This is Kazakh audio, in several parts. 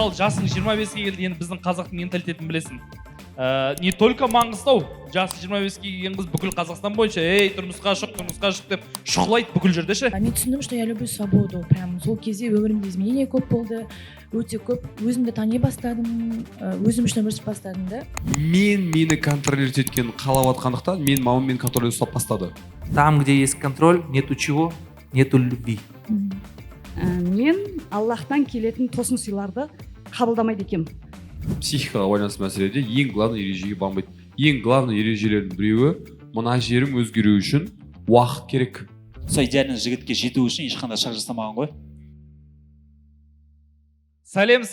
мысалы жасың 25-ке келді, енді біздің қазақтың менталитетін білесің. Не только Маңғыстау, жасы 25-ке келген қыз бүкіл Қазақстан бойынша, ей, тұрмысқа шық деп шұғылайды бүкіл жерде ше. Мен түсіндім, что я люблю свободу. Прям сол кезде өмірімде изменения көп болды, өте көп. Өзімді тани бастадым, өзім үшін өмір сүріп бастадым да. Мені контролировать еткен қалап атқандықтан, мен мамам мені контроль ұстап бастады. Там, где есть контроль, нету чего, нету любви. Мен Аллахтан келетін тосын сыйларды қабылдамайды екенмін. Психикаға байланысты мәселеде ең главный ережеге бағынбайды. Ең главный ережелердің біреуі, мына жерің өзгеру үшін уақыт керек. Сол идеальный жігітке жету үшін ешқандай шаг жасамаған ғой. Сәлем,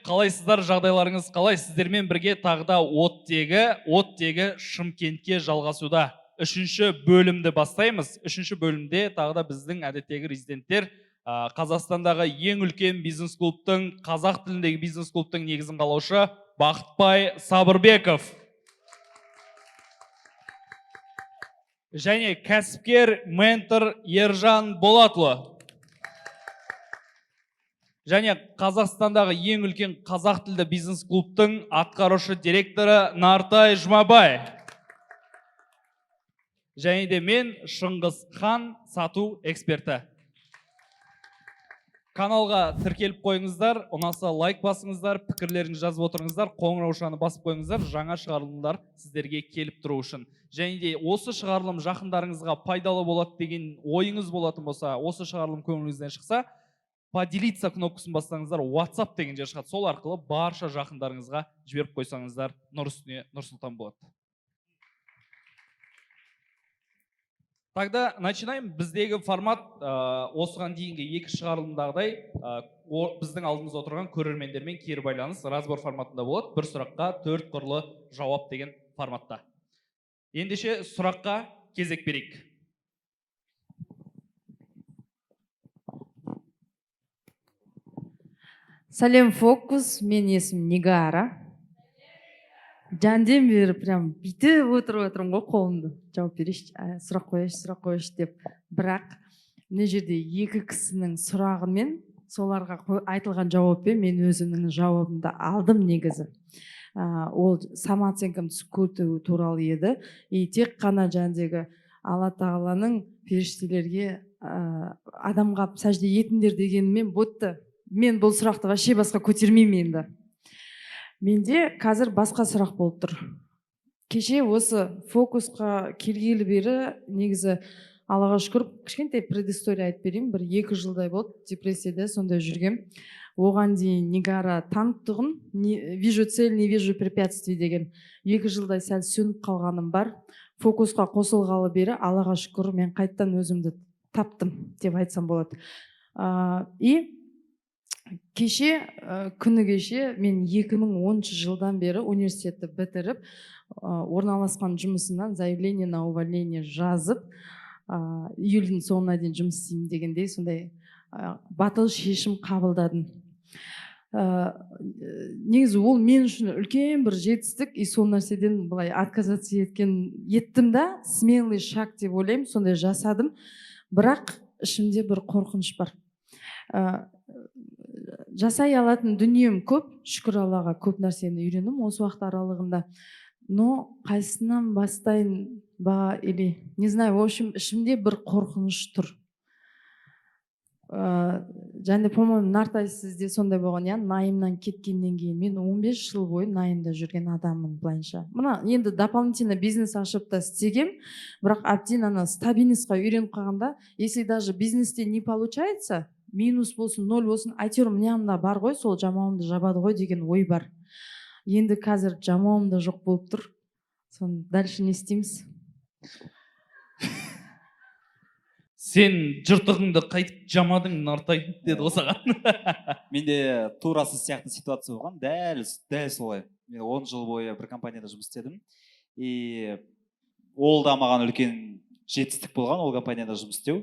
қалайсыздар, жағдайларыңыз қалай? Сіздермен бірге тағы да оттегі Шымкентке жалғасуда. Үшінші бөлімді бастаймыз. Үшінші бөлімде тағы да біздің әдеттегі резиденттер Қазақстандағы ең үлкен бизнес-клубтың, қазақ тіліндегі бизнес-клубтың негізін қалаушы Бақытбай Сабырбеков. Және кәсіпкер ментор Ержан Болатұлы. Және Қазақстандағы ең үлкен қазақ тілді бизнес-клубтың атқарушы директоры Нартай Жұмабай. Және де мен Шыңғысхан сату эксперті. Каналға тіркеліп қойыңыздар, ұнаса лайк басыңыздар, пікірлеріңізді жазып отырыңыздар, қоңыраушаны басып қойыңыздар, жаңа шығарылымдар сіздерге келіп тұру үшін. Және де осы шығарылым жақындарыңызға пайдалы болады деген ойыңыз болатын болса, осы шығарылым көңіліңізден шықса, поделиться кнопкасын бассаңыздар, WhatsApp деген жер шығады. Сол арқылы барша жақындарыңызға жіберіп қойсаңыздар, нұр үстіне нұр сұлтан болады. Тогда начинаем. Біздегі формат осыған дейінгі екі шығарылымдағыдай біздің алдымызда отырған көрермендермен кері байланыс разбор форматында болады. Бір сұраққа 4 қырлы жауап деген форматта. Ендеше сұраққа кезек берейік. Сәлем фокус, мен есім Нигара. Жанден бері прям бүйтіп отырмын ғой, қолымды жауап берейінші, сұрақ қойшы деп. Бірақ мына жерде екі кісінің сұрағы мен соларға айтылған жауаппен мен өзімнің жауабымды алдым негізі. Ол самооценкам көтеру туралы еді. И тек қана жандегі Алла тағаланың періштелерге адамға сәжде етіңдер дегенімен ботты. Мен бұл сұрақты вообще басқа көтермеймін енді. Менде қазір басқа сұрақ болып тұр. Кеше осы фокусқа келгелі бері негізі Аллаға шүкір кішкентай предыстория айтып берейін. Бір 2 жылдай болды депрессияда сондай жүргем. Оған дейін Нигара танытығын, вижу цель, не вижу препятствий деген 2 жылдай сәл сөніп қалғаным бар. Фокусқа қосылғалы бері Аллаға шүкір мен қайттан өзімді таптым деп айтсам болады. И кеше, күні кеше мен 2010 жылдан бері университетті бітіріп, орналасқан жұмысынан заявление на увольнение жазып, июльдің соңына дейін жұмыс істеймін дегендей сондай батыл шешім қабылдадым. Негізі ол мен үшін үлкен бір жетістік, и сол нәрседен былай отказаться еттім да, смелый шаг деп ойлаймын, сондай жасадым. Бірақ ішімде бір қорқыныш бар. Жасай алатын дүнием көп, шүкір Аллаға көп нәрсені үйренім осы уақыт аралығында. Но қайсынан бастайын ба или не знаю, в общем, ішімде бір қорқыныш тұр. Және по-моему Нартай сізде сондай болған, я Найымнан кеткеннен кейін мен 15 жыл бойы Найымда жүрген адаммын былайынша. Мына енді дополнительно бизнес ашып та істегем, бірақ әбден ана стабильностьқа үйреніп қалғанда, если даже бизнесте не получается, минус болсын, 0 болсын, әйтеуір мынамда бар ғой, сол жамауымды жабады ғой деген ой бар. Енді қазір жамауымда жоқ болып тұр. Соны дальше не істейміз? Сен жыртығыңды қайтып жамадың, Нартай, деді осыған. Менде турасыз сияқты ситуация болған, дәл солай. Мен 10 жыл бойы бір компанияда жұмыс істедім. И ол да маған үлкен жетістік болған, ол компанияда жұмыс істеу.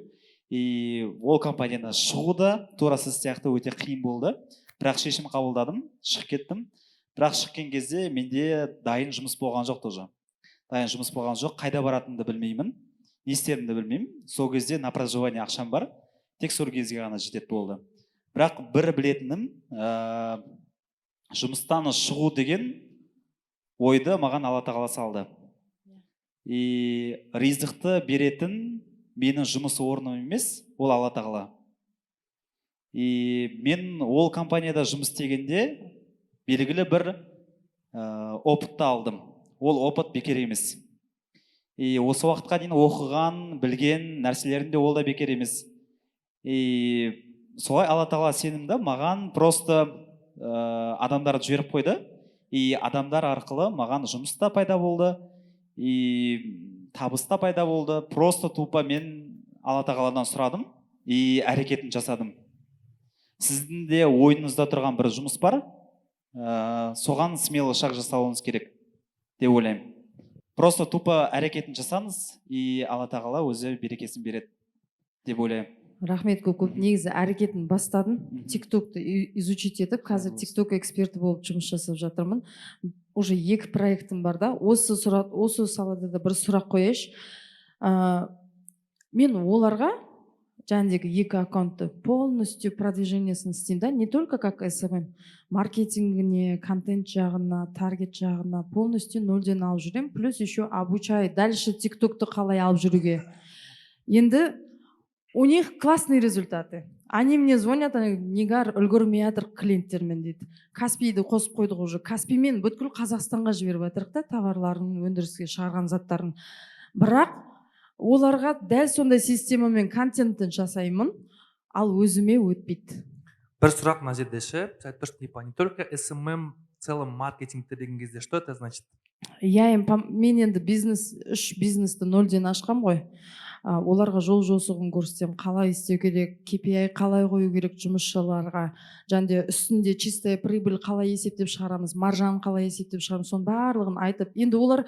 И ол компаниядан шығу да турасыз сияқты өте қиын болды. Бірақ шешім қабылдадым, шығып кеттім. Бірақ шыққан кезде менде дайын жұмыс болған жоқ тоже. Дайын жұмыс болған жоқ, қайда баратынымды білмеймін, не істерімді білмеймін. Сол кезде на проживание ақшам бар, тек сол кезге ғана жетеді болды. Бірақ бір білетінім, жұмыстан шығу деген ойды маған Алла тағала салды. И ризықты беретін менің жұмыс орным емес, ол Алла тағала. И мен ол компанияда жұмыс істегенде белгілі бір опытты алдым. Ол опыт бекер емес. И осы уақытқа дейін оқыған, білген нәрселерінде ол да бекер емес. И солай Алла тағала сенімді маған просто адамдарды жіберіп қойды. И адамдар арқылы маған жұмыс та пайда болды. И табыс та пайда болды. Просто тупо мен Алла тағаладан сұрадым и әрекетін жасадым. Сіздің де ойыңызда тұрған бір жұмыс бар, соған смело шаг жасауыңыз керек деп ойлаймын. Просто тупо әрекетін жасаңыз и Алла тағала өзі берекесін береді деп ойлаймын. Рахмет көп. Негізі әрекетін бастадым. TikTok'ты изучить етіп, қазір TikTok эксперті болып жұмыс жасап жатырмын. Уже 2 проектім бар да. Осы салада да бір сұрақ қояш. Мен оларға жаңдегі 2 аккаунтты полностью продвижениесін істеймін да. Не только как SMM, маркетингіне, контент жағына, таргет жағына полностью нөлден алып жүрем. Плюс еще обучаю дальше TikTok'ты қалай алып жүруге. Енді у них классные результаты. Они мне звонят, негар үлгермей жатыр клиенттермен дейді. Каспийді қосып қойдық уже. Каспиймен бүткіл Қазақстанға жіберіп жатырық та товарларын, өндіріске шығарған заттарын. Бірақ оларға дәл сондай системамен контентін жасаймын, ал өзіме өтпейді. Бір сұрақ мына жерде ше, айтып типа не только SMM, в целом маркетингті деген кезде, что это значит? Мен енді үш бизнесті нөлден ашқам ғой. Оларға жол жосығын көрсетем, қалай істеу керек, KPI қалай қою керек жұмысшыларға, және үстінде чистая прибыль қалай есептеп шығарамыз, маржаны қалай есептеп шығарамыз, соның барлығын айтып, енді олар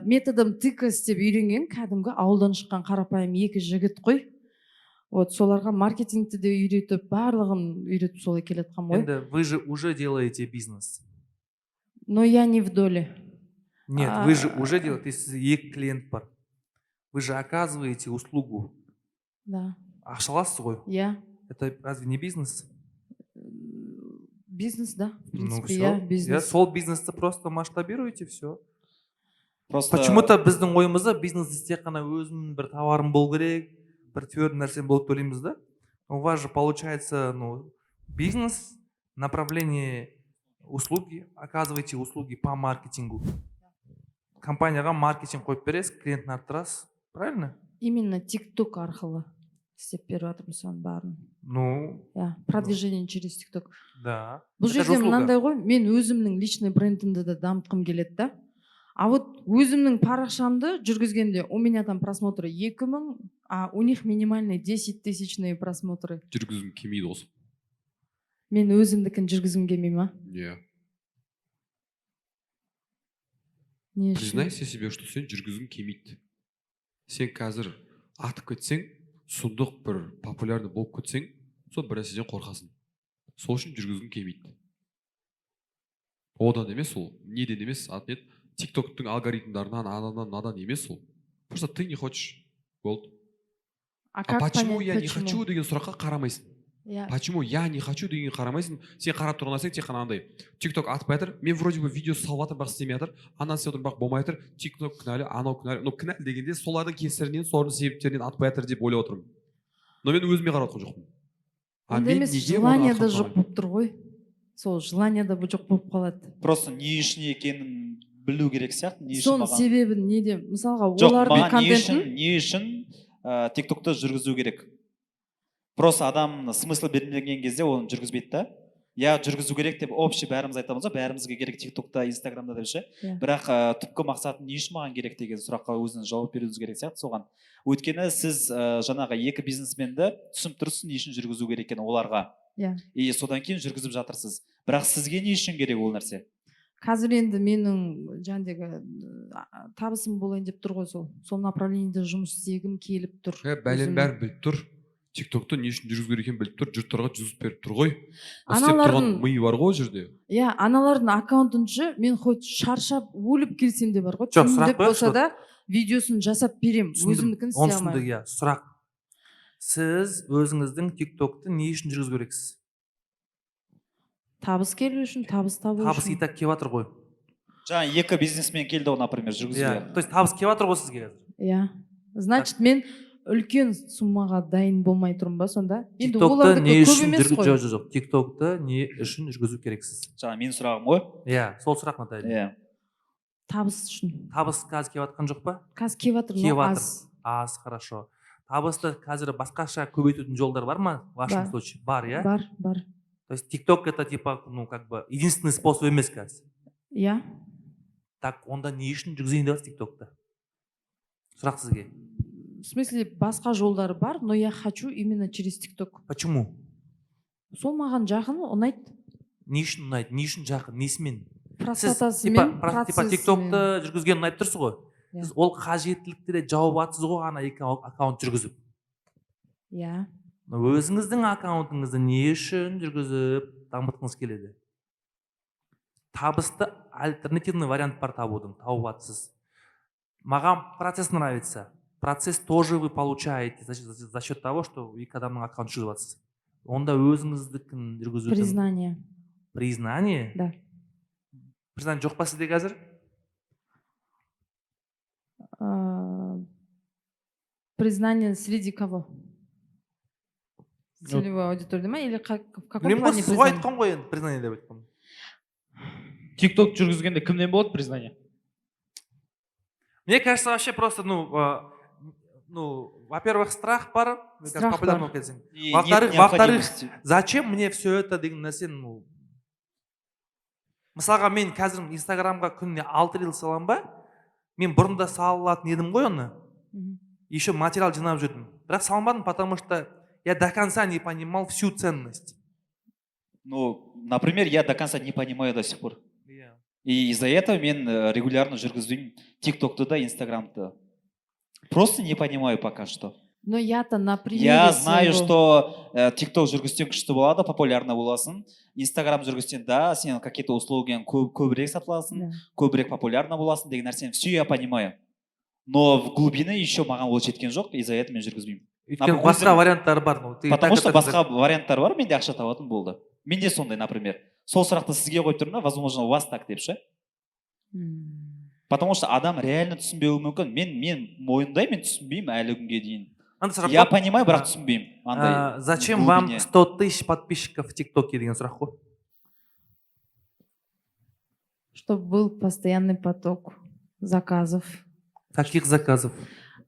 методым тыкас деп үйренген, кәдімгі ауылдан шыққан қарапайым 2 жігіт қой. Вот соларға маркетингті де үйретіп, барлығын үйретіп солай келатқан ғой. Енді вы же уже делаете бизнес. Но я не в доле. Нет, вы же уже делаете, если 2 клиент бар. Вы же оказываете услугу. Да. Ақшаласыз ғой. Я. Это разве не бизнес? Бизнес, да. В Ну принципе, все. я бизнес. Сол бизнесті просто масштабируете, все. Просто Почему-то біздің ойымызда бизнес тек қана өзінің бір товарым болу керек, бір тверді нәрсе болып төлейміз да. У вас же получается, бизнес, направление услуги, оказываете услуги по маркетингу. Компанияға маркетинг қойып бересіз, клиентін арттырасыз, правильно? Именно TikTok арқылы істеп беріп жатырмыз соның барын. Ну, Продвижение через TikTok. да. Бұл Это же жерде услуга. мынандай ғой, мен өзімнің личный брендімді де дамытқым келеді да. А вот өзімнің парақшамды жүргізгенде у меня там просмотры 2000, а у них минимальный 10 000 просмотры. Жүргізгім келмейді осы. Мен өзімдікін жүргізгім келмей ма? Иә. Не үшін? Признайся себе, что сен жүргізгің келмейді. Сен қазір атып кетсең, сұмдық бір популярный болып кетсең, сол бір нәрседен қорқасың. Сол үшін жүргізгің келмейді. Одан емес ол, неден емес, TikTok-тың алгоритмдарынан, анадан емес ол. Просто ты не хочешь. Болды. А почему я не хочу деген сұраққа қарамайсың. Я. Почему я не хочу деген қарамайсың. Сен қарап тұрған нәрсең тек қана андай. TikTok атып жатыр, мен вроде бы видео салып жатыр, бірақ істемей жатыр. Ананы істеп жатыр, бірақ болмай жатыр. TikTok кінәлі, анау кінәлі. Но кінәлі дегенде солардың кесірінен, солардың себептерінен атып жатыр деп ойлап отырмын. Но мен өзіме қарап жатқан жоқпын. Онда емес, желание да жоқ болып тұр ғой. Сол желание да жоқ болып қалады. Просто не үшін екенін білу керек сияқты. Соның себебі неде? Мысалға жоқ, олардың маған контентін не үшін TikTok'ты жүргізу керек. Просто адам смысл бермеген кезде оны жүргізбейді да. Я жүргізу керек деп общий бәріміз айтамыз ғой, бәрімізге керек TikTok'та, Instagram'да деп ше. Бірақ түпкі мақсаты не үшін маған керек деген сұраққа өзіңіз жауап беруіңіз керек сияқты соған. Өйткені сіз жаңағы 2 бизнесменді түсініп тұрсыз не үшін жүргізу керек екенін оларға. И содан кейін жүргізіп жатырсыз. Бірақ сізге не үшін керек ол нәрсе? Қазір енді менің жаңдегі табысым болайын деп тұр ғой сол направлениеде жұмыс істегім келіп тұр. Бәлем бәрін біліп тұр. TikTok'ты не үшін жүргізу керек екенін біліп тұр, жұрттарға жүзіп беріп тұр ғой. Істеп тұрған миы бар ғой жерде. Иә, аналардың аккаунтыншы мен хоть шаршап өліп келсем де бар ғой. Жоқ, сұрақ болса да видеосын жасап берем, өзімдікін істей алмаймын. Иә, сұрақ. Сіз өзіңіздің TikTok'ты не үшін жүргізу керексіз? табыс келу үшін, табыс табу табыс үшін. и так келіп жатыр ғой. жаңа екі бизнесмен келді ғой, например, Иә, жүргізуге. то есть табыс келіп жатыр ғой сізге қазір. Иә. Значит, мен үлкен суммаға дайын болмай тұрмын ба сонда? Енді тиктокты олардікі не көп үшін емес қой. жоқ, тиктокты не үшін жүргізу керексіз? Жаңа менің сұрағым ғой. Иә, сол сұрақ Наталья. Иә. Табыс үшін. Табыс қазір келіп жатқан жоқ па? Қазір келіп жатыр, Келіп но жатыр. аз. Аз, хорошо. Табысты қазір басқаша көбейтудің жолдары бар ма в вашем Бар. случае? Бар, иә? Бар, бар. То есть тикток это типа, ну, как бы единственный способ емес қазір. Иә. Так, онда не үшін жүргізейін деп жатсыз тиктокты? Сұрақ сізге. В смысле, басқа жолдары бар, но я хочу именно через тикток. Почему? Сол маған жақын, ұнайды. Не үшін ұнайды? Не үшін жақын? Несімен? Сіз Простатасымен, типа тиктокты жүргізген ұнайды тұрсыз ғой. Иә. Сіз ол қажеттілікті де жауып жатсыз ғой ана екі аккаунт жүргізіп. Иә. Өзіңіздің аккаунтыңызды не үшін жүргізіп дамытқыңыз келеді? Табысты альтернативный вариант бар табудың, тауып жатсыз. Маған процесс нравится. Процесс тоже вы получаете за счет того, что екі адамның аккаунт жүргізіп жатсыз. Онда өзіңіздікін жүргізудің... Признание. Признание? Да. Признание жоқ па сізде қазір? Признание среди кого? Целевой аудитории ма? Или в каком Мен плане сіз признание? айтқан ғой енді признание деп айтқан. тикток жүргізгенде кімнен болады признание? Мне кажется, вообще просто, во-первых, страх бар. Мне кажется, Страх популярно бар. болып кетсең. И Во-вторых, нет необходимости. зачем мне все это деген нәрсе, мысалға мен қазір инстаграмға күніне 6 рил саламын ба, мен бұрында сала алатын едім ғой оны, Мгм. еще материал жинап жүрдім, бірақ салмадым, потому что я до конца не понимал всю ценность. Ну, например, я до конца не понимаю до сих пор. И из-за этого мен регулярно жүргізбеймін тиктокты да, инстаграмды. Просто не понимаю пока что. Но я-то на примере Я знаю, своего- что тикток жүргізсең күшті болады, популярны боласың. Инстаграм жүргізсең, да, сен какие-то услуги көбірек сатыласың, Да. көбірек популярны боласың деген нәрсені все я понимаю. Но в глубины еще маған ол жеткен жоқ, из-за этого мен жүргізбеймін. Өйткені басқа варианттар бар. Потому что басқа варианттар бар, менде ақша табатын болды. Менде сондай, например. Сол сұрақты сізге қойып тұрмын да, возможно, у вас так деп ше. Потому что адам реально түсінбеуі мүмкін. Мен мойындаймын, мен түсінбеймін әлі күнге дейін. Я понимаю, бірақ түсінбеймін. Андай Зачем в вам глубине. 100 тысяч подписчиков в ТикТоке деген сұрақ қой. Чтобы был постоянный поток заказов. Каких заказов?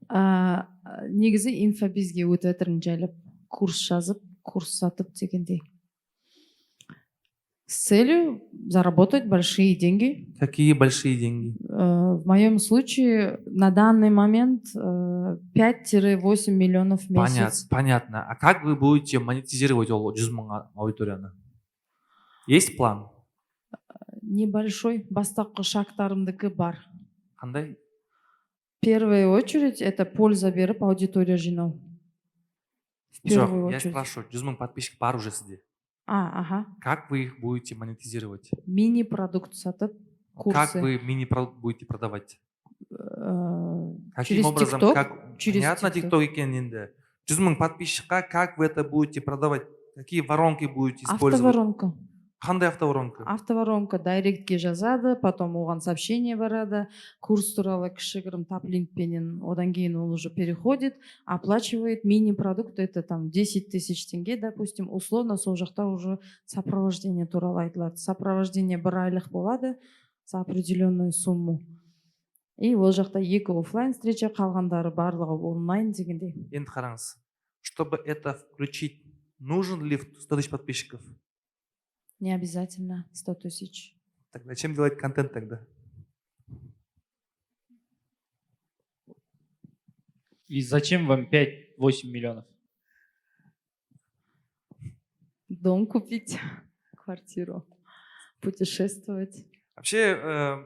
Негізі инфобизге өтіп жатырмын жайлап. Курс жазып, курс сатып дегендей. С целью заработать большие деньги. Какие большие деньги? В моем случае на данный момент 5-8 миллионов в месяц. Понятно. А как вы будете монетизировать ол 100 мың аудиторияны? Есть план? Небольшой бастапқы шагтарымдікі бар. Қандай? В первую очередь это польза беріп аудитория жинау. В первую Жоқ, я очередь. спрашиваю, 100 мың подписчик бар уже сізде. Ага. Как вы их будете монетизировать? Мини-продукт сатып, курсы. Как вы мини-продукт будете продавать? Каким Через образом? TikTok? Как... Через Понятно, TikTok. ТикТок екен енді. 100 мың подписчикқа как вы это будете продавать? Какие воронки будете использовать? Автоворонка. Қандай автоворонка? Автоворонка директке жазады, потом оған сообщение барады, курс туралы кішігірім таплинкпенен, одан кейін ол уже переходит, оплачивает мини-продукт, это там 10 тысяч тенге, допустим, условно сол жақта уже сопровождение туралы айтылады. Сопровождение бір айлық болады за определенную сумму. И ол жақта 2 офлайн встреча, қалғандары барлығы онлайн дегендей. Енді қараңыз. Чтобы это включить, нужен ли 100 тысяч подписчиков? Не обязательно 100 тысяч. Так зачем делать контент тогда? И зачем вам 5-8 миллионов? Дом купить, квартиру, путешествовать. Вообще,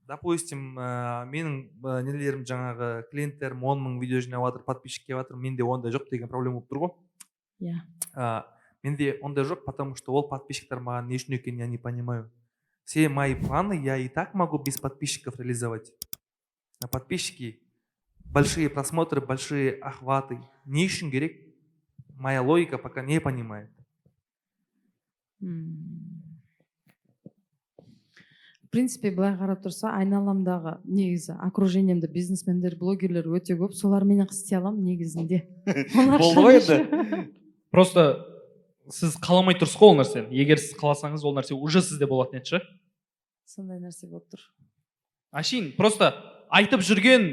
допустим, менің нелерім жаңағы клиенттерім 10 мың видео жинап жатыр, подписчик келіп жатыр, менде ондай жоқ деген проблема болып тұр ғой. Иә. Менде ондай жоқ, потому что ол подписчиктер маған не үшін екенін я не понимаю. Все мои планы я и так могу без подписчиков реализовать. А подписчики, большие просмотры, большие охваты. Не үшін керек? Моя логика пока не понимает. принципе былай қарап тұрса айналамдағы негізі окружениемде бизнесмендер блогерлер өте көп, солармен ақ істей аламын негізінде. Болды ғой енді. Просто сіз қаламай тұрсыз ғой ол нәрсені. Егер сіз қаласаңыз, ол нәрсе уже сізде болатын еді ше. Сондай нәрсе болып тұр. Әшейін просто айтып жүрген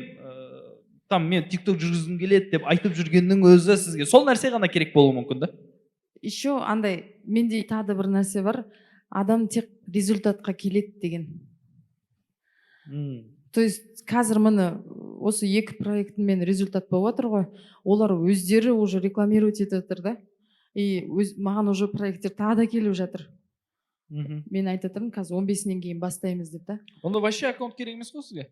там мен TikTok жүргізгім келеді деп айтып жүргеннің өзі сізге сол нәрсе ғана керек болуы мүмкін да. Еще андай менде тағы да бір нәрсе бар, адам тек результатқа келеді деген. То есть қазір міне осы екі проектіммен результат болып жатыр ғой, олар өздері уже рекламировать етіп жатыр да, и маған уже проекттер тағы да келіп жатыр. Мен айтып жатырмын қазір 15-нен кейін бастаймыз деп та. Онда вообще аккаунт керек емес қой сізге.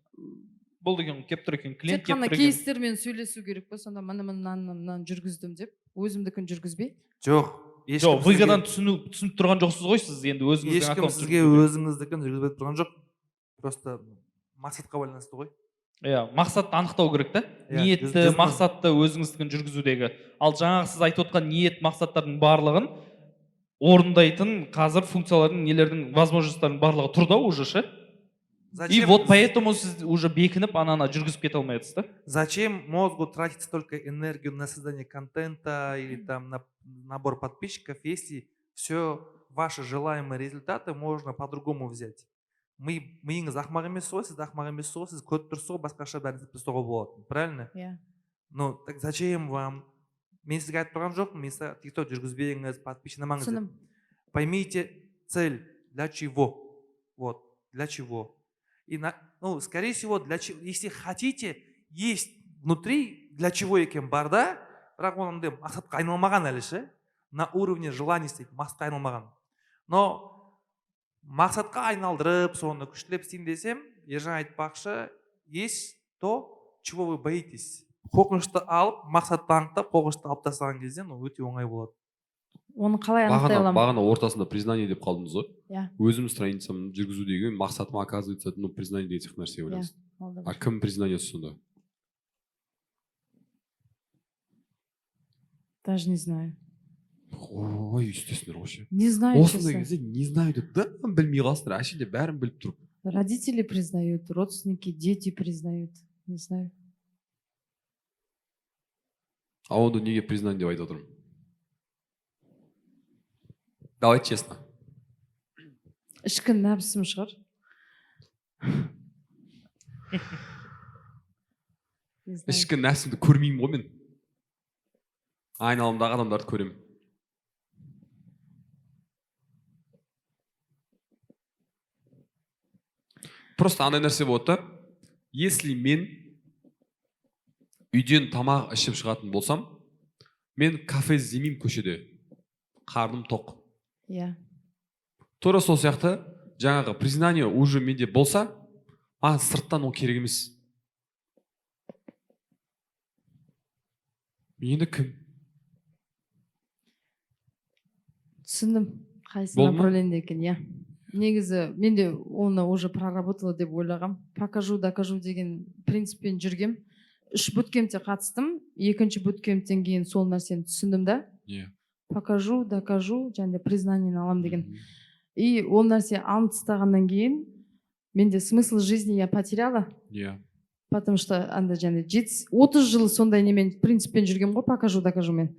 Бұл деген келіп тұр екен, клиент Тек қана келіп тұр екен. кейстермен сөйлесу керек па, сонда мынаны жүргіздім деп өзімдікін жүргізбей? Жоқ, Жоқ, выгодан түсініп тұрған жоқсыз ғой сіз енді өзіңіздің ешкім аккаунт сізге өзіңіздікін жүргізбей тұрған жоқ. Просто мақсатқа байланысты ғой. Иә, мақсатты анықтау керек та. Иә, Ниетті, мақсатты өзіңіздікін жүргізудегі. Ал жаңағы сіз айтып отқан ниет, мақсаттардың барлығын орындайтын қазір функциялардың, нелердің, возможностьтардың барлығы тұр да уже ше. И вот поэтому сіз уже бекініп ананы жүргізіп кете алмайсыз да. Зачем мозгу тратить столько энергию на создание контента или там на набор подписчиков, если все ваши желаемые результаты можно по-другому взять? Миыңыз ақымақ емес ғой, сіз ақымақ емес ғой, сіз көріп тұрсыз ғой, басқаша бәрін істеп тастауға болады, правильно? Иә. Ну, так зачем вам? Мен сізге айтып тұрған жоқпын, мен сізге TikTok жүргізбеңіз, подписчикламаңыз деп. Поймите цель, для чего. Вот, для чего. И, ну, скорее всего, если хотите, есть внутри, для чего екен бар да, бірақ онда мақсатқа айналмаған әлі ше, на уровне желаний істейді, мақсатқа айналмаған. Но мақсатқа айналдырып, соны күштілеп істейін десем, Ержан айтпақшы, есть то, чего вы боитесь. Қорқынышты алып, мақсатты анықтап, қорқынышты алып тастаған кезде, өте оңай болады. Оны қалай анықтай аламын? Бағана ортасында признание деп қалдыңыз ғой. Иә. Өзім страницамды жүргізудегі мақсатым оказывается, признание деген сияқты нәрсе ойлайсыз. А кім признание сонда? Даже не знаю. Ой, үстесіңдер вообще. Не знаю, осындай кезде не знаю деп да білмей қаласыңдар, әшейінде бәрін біліп тұрып. Родители признают, родственники, дети признают. Не знаю. А онда неге признание деп айтып отырмын? Давай честно. Ішкі нәпсім шығар. Ішкі нәпсімді көрмеймін ғой мен. Айналамдағы адамдарды көремін. Просто андай нәрсе болады да. Если мен үйден тамақ ішіп шығатын болсам, мен кафе іздемеймін көшеде. Қарным тоқ. Иә. Тура сол сияқты жаңағы признание уже менде болса, сырттан ол керек емес. Енді кім? Түсіндім. Қайсы Болды ма? направление екен, иә. Негізі менде оны уже проработала деп ойлағам. Покажу, докажу деген принциппен жүргем. 3 буткемпте қатыстым. 2-ші буткемптен кейін сол нәрсені түсіндім да. Иә. Покажу, докажу, және признание алам деген. И ол нәрсе алып тастағаннан кейін менде смысл жизни я потеряла. Иә. Потому что анда және 30 жыл сондай немен принциппен жүргем ғой, покажу, докажу мен.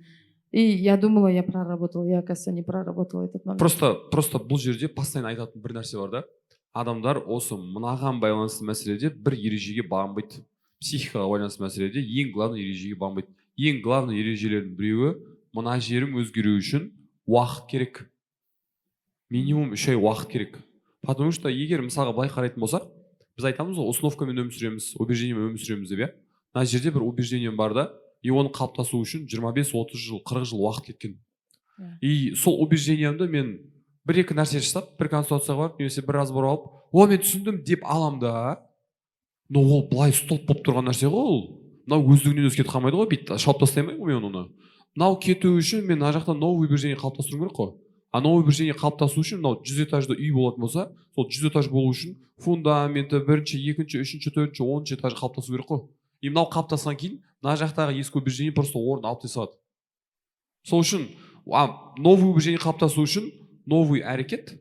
И я думала, я проработала, я, оказывается, не проработала этот момент. Просто бұл жерде постоянно айтатын бір нәрсе бар да. Адамдар осы мынаған байланысты мәселеде бір ережеге бағынбайды. Психикаға байланысты мәселеде ең главный ережеге бағынбайды. Ең главный ережелердің біреуі, мына жерің өзгеру үшін уақыт керек. Минимум 3 ай уақыт керек. Потому что егер мысалға былай қарайтын болсақ, біз айтамыз ғой, установкамен өмір сүреміз, убеждениемен өмір сүреміз деп, иә. Мына жерде бір убеждением бар да, и оны қалыптасу үшін 25-30 жыл, 40 жыл уақыт кеткен. И сол убеждениемді мен бір-екі нәрсе жасап, бір консультацияға барып, немесе бір разговор алып, мен түсіндім деп алам да. Но ол былай столп болып тұрған нәрсе ғой ол. Мынау өздігінен өзгеріп қалмайды ғой, бүйтіп шауып тастаймын ғой мен оны. Мынау кету үшін мен мына жақтан новый убеждение қалыптастыру керек қой. А новый убеждение қалыптасу үшін мынау 100 этажды үй болатын болса, сол 100 этаж болу үшін фундаменті 1-ші, 2-ші, 3-ші, 4-ші, 10-ші этаж қалыптасу керек қой. И мынау қалыптасқан кейін мына жақтағы ескі убеждение просто орын алып тасталады. Сол үшін новый убеждение қалыптасу үшін новый әрекет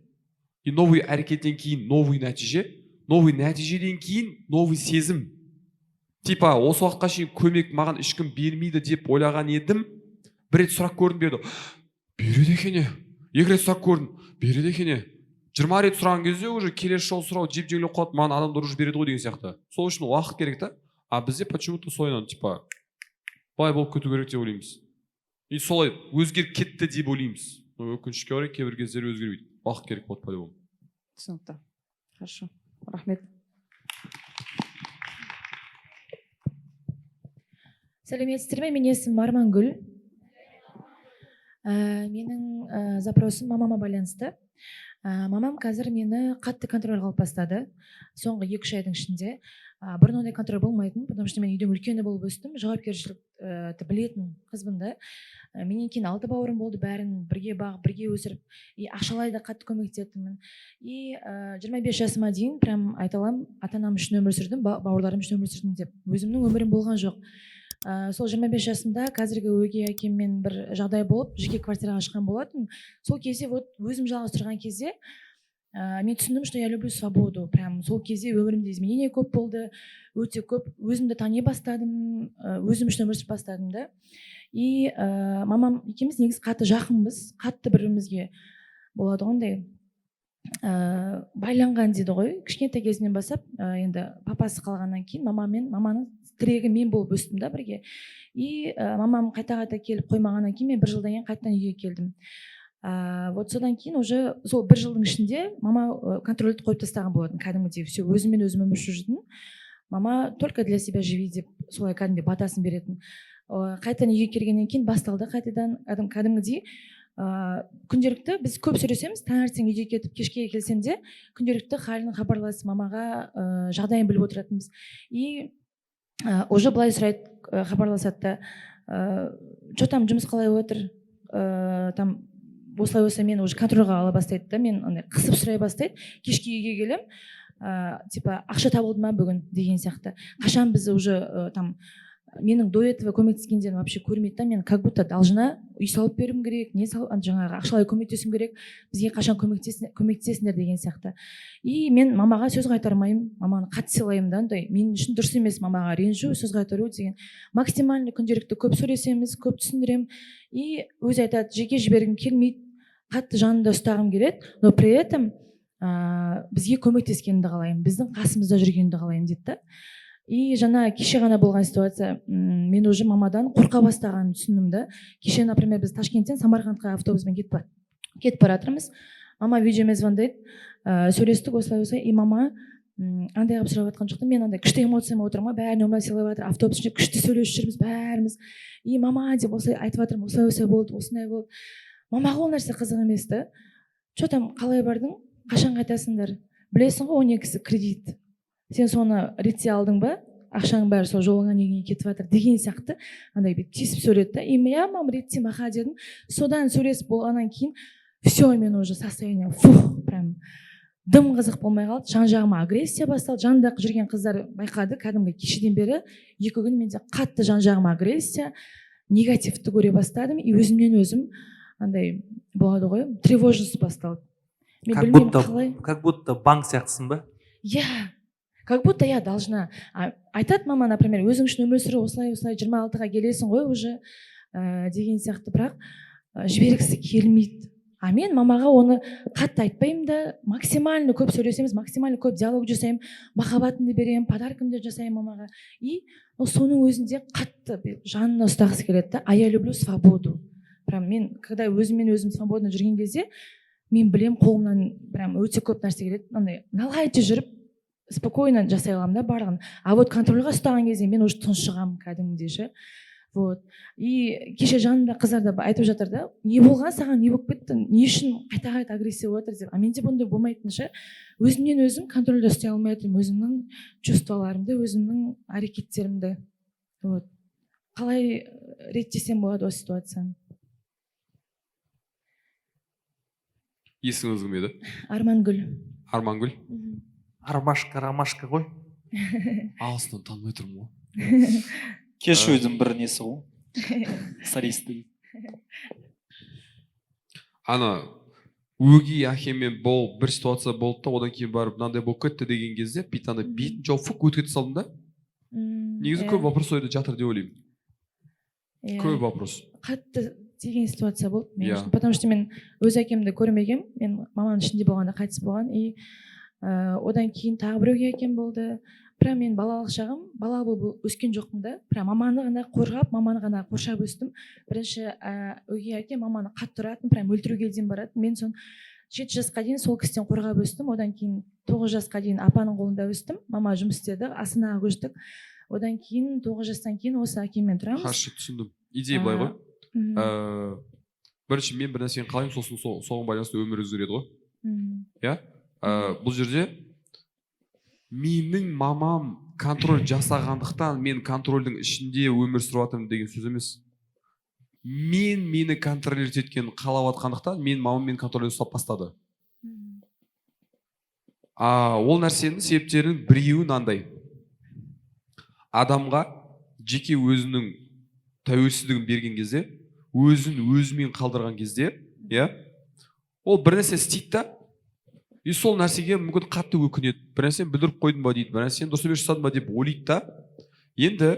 и новый әрекеттен кейін новый нәтижеден кейін новый сезім. Типа осы уақытқа шейін көмек маған ешкім бермейді деп ойлаған едім, бір рет сұрақ көрдім, берді, береді екен, екі рет сұрақ көрдім, береді екен, 20 рет сұраған кезде уже келесі жолы сұрау жеп жеңіліп қалады, маған адамдар уже береді ғой деген сияқты. Сол үшін уақыт керек та. А бізде почему-то содан типа былай болып кету керек деп ойлаймыз. И солай өзгеріп кетті деп ойлаймыз. Өкінішке орай кейбір кездері өзгермейді. Уақыт керек болады по-любому. Түсінікті. Хорошо. Рахмет. Сәлеметсіздер ме? Менің есімім Армангүл. Менің запросым мамама байланысты. Мамам қазір мені қатты контрольға алып бастады. Соңғы 2-3 айдың ішінде. Бұрын ондай контроль болмайтын, потому что мен үйдің үлкені болып өстім, жауапкершілікті білетін қызбын да. Менен кейін 6 бауырым болды, бәрін бірге бағып, бірге өсіріп, ақшалай да қатты көмектеттімін. 25 жасыма дейін прям айта аламын, ата-анам үшін өмір сүрдім, бауырларым үшін өмір сүрдім деп. Өзімнің өмірім болған жоқ. Сол 25 жасымда қазіргі өгей әкеммен бір жағдай болып, жеке квартираға шыққан болатын. Сол кезде өзім жалғыз тұрған кезде мен түсіндім, что я люблю свободу. Прям сол кезде өмірімде изменения көп болды, өте көп. Өзімді тани бастадым, өзім үшін өмір сүріп бастадым да. И мамам екеуміз негізі қатты жақынбыз, қатты бірімізге болады ондай байланған дейді ғой. Кішкентай кезінен бастап, енді папасы қалғаннан кейін маманың тірегі мен болып өстім да бірге. И мамам қайта келіп қоймағаннан кейін мен 1 жылдан кейін қайтадан үйге келдім. Вот содан кейін уже сол 1 жылдың ішінде мама контрольді қойып тастаған болатын кәдімгідей. Все, өзімен өзім өмір сүрдім. Мама только для себя живи деп солай кәдімгідей батасын беретін. Қайтадан үйге келгеннен кейін басталды қайтадан кәдімгідей. Күнделікті біз көп сөйлесеміз, таңертең үйге кетіп кешке келсем де күнделікті халін хабарласып мамаға жағдайын біліп отыратынбыз. И уже былай сұрайды, хабарласады да, что там, жұмыс қалай отыр, там осылай мен уже контрольға ала бастайды да, мен қысып сұрай бастайды. Кешке үйге келем, типа ақша табылды ма бүгін деген сияқты. Қашан біз уже там менің до этого көмектескендерін вообще көрмейді да, мен как будто должна үй салып беруім керек, не жаңағы ақшалай көмектесуім керек, бізге қашан көмектесіңдер деген сияқты. И мен мамаға сөз қайтармаймын, маманы қатты сыйлаймын да, мен үшін дұрыс емес мамаға ренжу, сөз қайтару деген. Максимально күнделікті көп сөйлесеміз, көп түсіндірем. И өзі айтады, жеке жібергім келмейді, қатты жанында ұстағым келеді, но при этом бізге көмектескенді қалаймын, біздің қасымызда жүргенді қалаймын дейді да. И жаңа кеше ғана болған ситуация, мен уже мамадан қорқа бастағанын түсіндім да. Кеше, например, біз Ташкенттен Самарқандқа автобуспен кетіп баратырмыз. Мама видеомен звондайды, сөйлестік осылай, и мама андай қылып сұрап жатқан жоқты, мен андай күшті эмоцияма отырмын, бәрін өмір сыйлап жатыр, автобус ішінде күшті сөйлесіп жүрміз бәріміз. И мама деп осылай айтып жатырмын, осылай болды, осындай болды. Мамаға ол нәрсе қызық емес та. Что там, қалай бардың, қашан қайтасыңдар? Білесің ғой, 12 кредит. Сен соны ретте алдың ба, ақшаң бәрі сол жолыңа неге кетіп жатыр деген сияқты андай бет тесіп сөйледі. И я мам ретте маха дедім. Содан сөйлесіп болғаннан кейін все, мен уже состояние прям дым қызық болмай қалды. Жан жағыма агрессия басталды. Жанында жүрген қыздар байқады, кәдімгі кешеден бері 2 күн менде қатты жан жағыма агрессия, негативті көре бастадым. И өзімнен өзім андай болады ғой, тревожность басталды. Мен білмеймін қалай. Как будто банк сияқтысың ба? Как будто я должна. Айтады мама, например, өзің үшін өмір сүру, осылай 26-ға келесің ғой уже деген сияқты, бірақ жібергісі келмейді. Мен мамаға оны қатты айтпаймын да, максимально көп сөйлесеміз, максимально көп диалог жасаймын, махаббатымды беремін, подаркымды жасаймын мамаға. И соның өзінде қатты жанына ұстағысы келеді да. Я люблю свободу. Прям мен, когда өзіммен өзім свободно жүрген кезде, мен білем қолымнан прям өте көп нәрсе келеді. Андай налайты жүріп спокойно жасай аламын да барлығын. Вот контрольға ұстаған кезде мен уже тұншығамын кәдімгідей ше. Вот. И кеше жанымда қыздар да айтып жатыр да, не болған саған, не болып кетті, не үшін қайта агрессия болып жатыр деп. Менде бұндай болмайтын ше. Өзімнен өзім контрольда ұстай алмай отырмын, өзімнің чувстволарымды, өзімнің әрекеттерімді. Вот. Қалай реттесем болады осы ситуацияны? Есіңіз кім еді? Армангүл. Армангүл? Ромашка ғой. Ағысынан танымай тұрмын ғой. Кешудің бір несі ғой. Солисті. өгей әкемен бір ситуация болды да одан кейін барып мынандай болып кетті деген кезде бүйтіп андай бетін жауып фук өтіп кете салдым да. Негізі көп вопрос ойда жатыр деп ойлаймын. Көп вопрос. Қатты тиген ситуация болды мен Иә. үшін, потому что мен өз әкемді көрмегем, мен маманың ішінде болғанда қайтыс болған, и одан кейін тағы бір өгей әкем болды. Бірақ мен балалық шағым бала болып өскен жоқпын да, бірақ маманы ғана қорғап, маманы ғана қоршап өстім. Бірінші өгей әкем маманы қатты ұратын, прям өлтіруге дейін баратын. Мен сон 7 жасқа дейін сол кісіден қорғап өстім. Одан кейін 9 жасқа дейін апаның қолында өстім. Мама жұмыс істеді, Астанаға көштік. Одан кейін 9 жастан кейін осы әкеммен тұрамыз. Қарсы түсіндім. Идея былай ғой. Бірінші мен бір нәрсені қалаймын, сосын соған байланысты өмір өзгереді ғой. Иә? Бұл жерде менің мамам контроль жасағандықтан мен контрольдің ішінде өмір сүріп жатырмын деген сөз емес. Мені контролировать еткен қалап жатқандықтан мен мамам мені контроль ұстап бастады. Ол нәрсенің себептерінің біреуі мынандай. Адамға жеке өзінің тәуелсіздігін берген кезде, өзін өзімен қалдырған кезде, иә, ол бір нәрсе істейді да, и сол нәрсеге мүмкін қатты өкінеді. Бір нәрсені бүлдіріп қойдым ба дейді, бір нәрсені дұрыс емес жасадым ба деп ойлайды да. Енді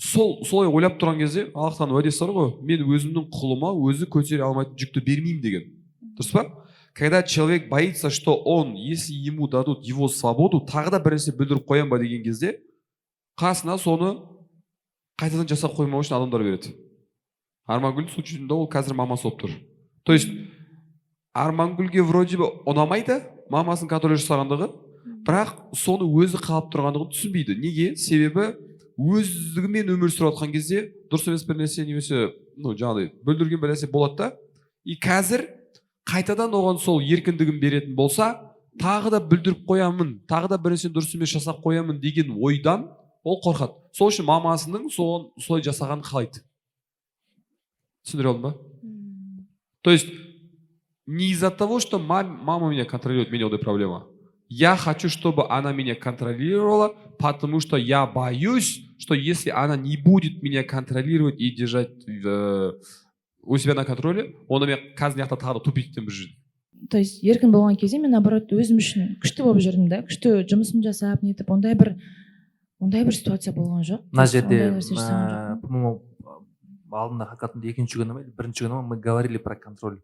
солай ойлап тұрған кезде Аллахтан уәдесі бар ғой, мен өзімнің құлыма өзі көтере алмайтын жүкті бермеймін деген. Дұрыс па? Когда человек боится, что он, если ему дадут его свободу, тағы да бір нәрсе бүлдіріп қоям ба деген кезде, қасына соны қайтадан жасап қоймау үшін адамдар береді. Армангүлдің случайында ол қазір мамасы болып тұр. То есть Армангүлге вроде бы ұнамайды мамасын контроль жасағандығы, бірақ соны өзі қалап тұрғандығын түсінбейді. Неге? Себебі өздігімен өмір сүріп жатқан кезде дұрыс емес бір нәрсе немесе жаңағыдай бүлдірген бір нәрсе болады да, и қазір қайтадан оған сол еркіндігін беретін болса, тағы да бүлдіріп қоямын, тағы да бір нәрсені дұрыс емес жасап қоямын деген ойдан ол қорқады. Сол үшін мамасының солай жасағанын қалайды. Түсіндіре алдым ба? То есть не из-за того, что мама меня контролирует, у меня вот проблема. Я хочу, чтобы она меня контролировала, потому что я боюсь, что если она не будет меня контролировать и держать у себя на контроле, он меня қазір тағы да тупиктен бір жүрді. То есть еркін болған кезде мен наоборот өзім үшін күшті болып жүрдім да, күшті жұмысын жасап нетіп, ондай бір ситуация болған жоқ. Мына жерде по-моему алдында хакатонда екінші күні ме, бірінші күні мы говорили про контроль.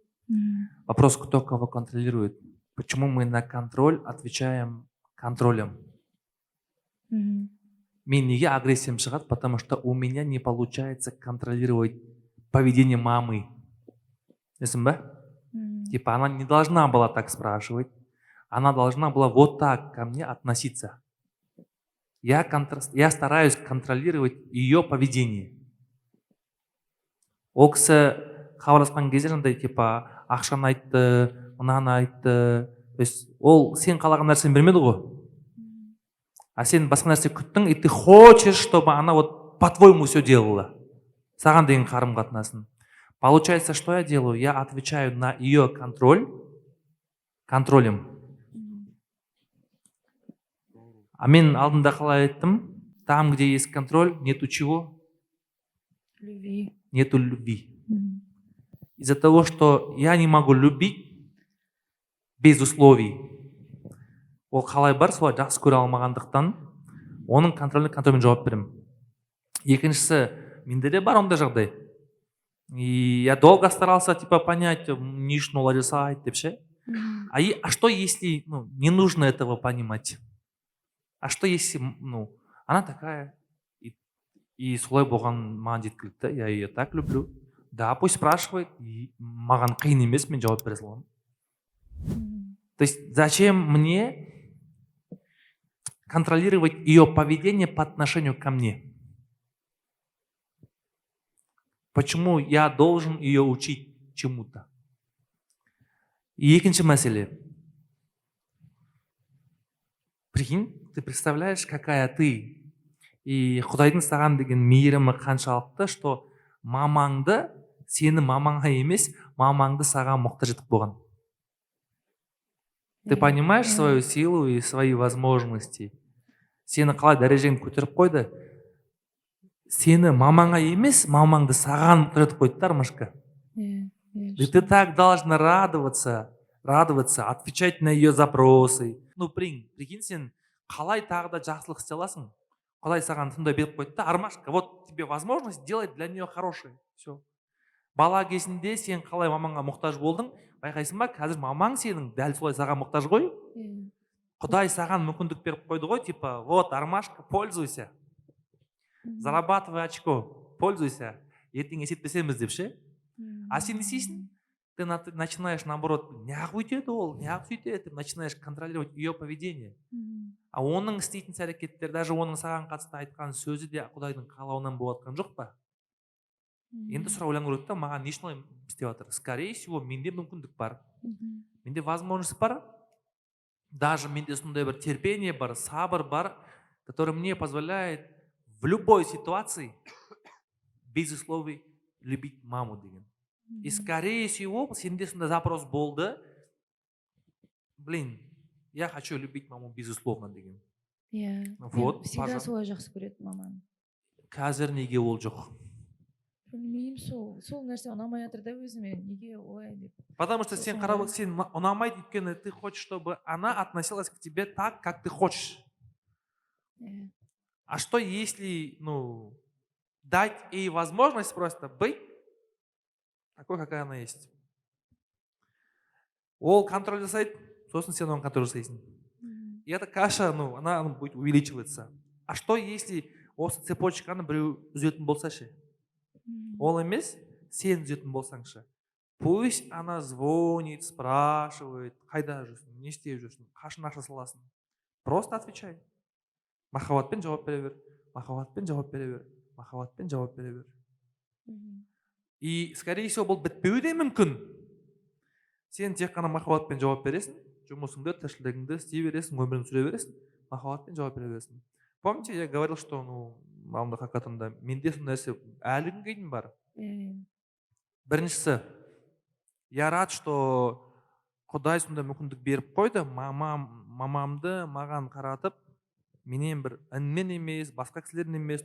Вопрос, кто кого контролирует. Почему мы на контроль отвечаем контролем? Мен неге агрессиям шығады? Потому что у меня не получается контролировать поведение мамы. Ясың ба? Типа она не должна была так спрашивать. Она должна была вот так ко мне относиться. Я стараюсь контролировать ее поведение. Ол кісі хабарласқан кезде жаңағыдай типа ақшаны айтты, мынаны айтты. То есть ол сен қалаған нәрсені бермеді ғой. А сен басқа нәрсе күттің, и ты хочешь, чтобы она вот по-твоему все делала. Саған деген қарым қатынасын. Получается, что я делаю? Я отвечаю на ее контролем. А мен алдында қалай айттым? Там, где есть контроль, нету чего? Любви. Нету любви. Из-за того, что я не могу любить без условий. Ол қалай бар, солай жақсы көре алмағандықтан оның контрольмен жауап беремін. Екіншісі, менде де бар ондай жағдай. И я долго старался типа понять, не үшін олай жасайды деп ше. А что если не нужно этого понимать? А что если она такая и солай болған маған жеткілікті, я ее так люблю. Да, пусть спрашивает, и маған қиын емес, мен жауап бере саламын. То есть зачем мне контролировать ее поведение по отношению ко мне? Почему я должен ее учить чему-то? И екінші мәселе. Прикинь, ты представляешь, какая ты. И Құдайдың саған деген мейірімі қаншалықты, что мамаңды сені мамаңа емес, мамаңды саған мұқтаж етіп болған. Ты понимаешь свою силу и свои возможности? Сені қалай дәрежеңді көтеріп қойды? Сені мамаңа емес, мамаңды саған мұқтаж етіп қойды, Ромашка. И ты так должна радоваться, радоваться, отвечать на ее запросы. Ну, прикинь, сен қалай тағы да жақсылық істей аласың? Құдай саған сондай беріп қойды да, Армашка, вот тебе возможность делать для нее хорошее. Все. Бала кезінде сен қалай мамаңа мұқтаж болдың, байқайсың ба, қазір мамаң сенің дәл солай саған мұқтаж ғой. Иә. Құдай саған мүмкіндік беріп қойды ғой, типа, вот, Армашка, пользуйся. Зарабатывай очко, пользуйся. Ертең есептесеміз деп ше. А сен не істейсің? Ты начинаешь, наоборот, неғып өйтеді ол, неғып сөйтеді, ты начинаешь контролировать ее поведение. А оның істейтін әрекеттері, даже оның саған қатысты айтқан сөзі де Құдайдың қалауынан болып жатқан жоқ па? Енді сұрақ ойлану керек та, маған не үшін олай істеп жатыр? Скорее всего, менде мүмкіндік бар, менде возможность бар, даже менде сондай бір терпение бар, сабыр бар, который мне позволяет в любой ситуации без условий любить маму деген. И скорее всего, сенде сондай запрос болды, блин, я хочу любить маму безусловно деген. Иә. Вот, Всегда пожалуйста. солай жақсы көретін маманы. Қазір неге ол жоқ? Білмеймін, сол нәрсе ұнамай жатыр да өзіме, неге олай деп. Потому что сен қарап, сен ұнамайды, өйткені ты хочешь, чтобы она относилась к тебе так, как ты хочешь. Иә. А что если, ну, дать ей возможность просто быть такой, какая она есть? Ол контроль жасайды, сосын сен оны контроль жасайсың. И эта каша, ну, она будет увеличиваться. А что если осы цепочканы біреу үзетін болса ше? Ол емес, сен үзетін болсаңшы. Пусть она звонит, спрашивает, қайда жүрсің, не істеп жүрсің, қашан ақша саласың. Просто отвечай. Махаббатпен жауап бере бер, махаббатпен жауап бере бер, махаббатпен жауап бере бер. И, скорее всего, бұл бітпеуі де мүмкін. Сен тек қана махаббатпен жауап бересің, жұмысыңды, тіршілігіңді істей бересің, өміріңді сүре бересің, махаббатпен жауап бере бересің. Помните, я говорил, что, ну, мамамда хақатында, менде сондай нәрсе әлі күнге дейін бар. Біріншісі, я рад, что Құдай сондай мүмкіндік беріп қойды, мамамды маған қаратып, менен бір інмен емес, басқа кісілерден емес,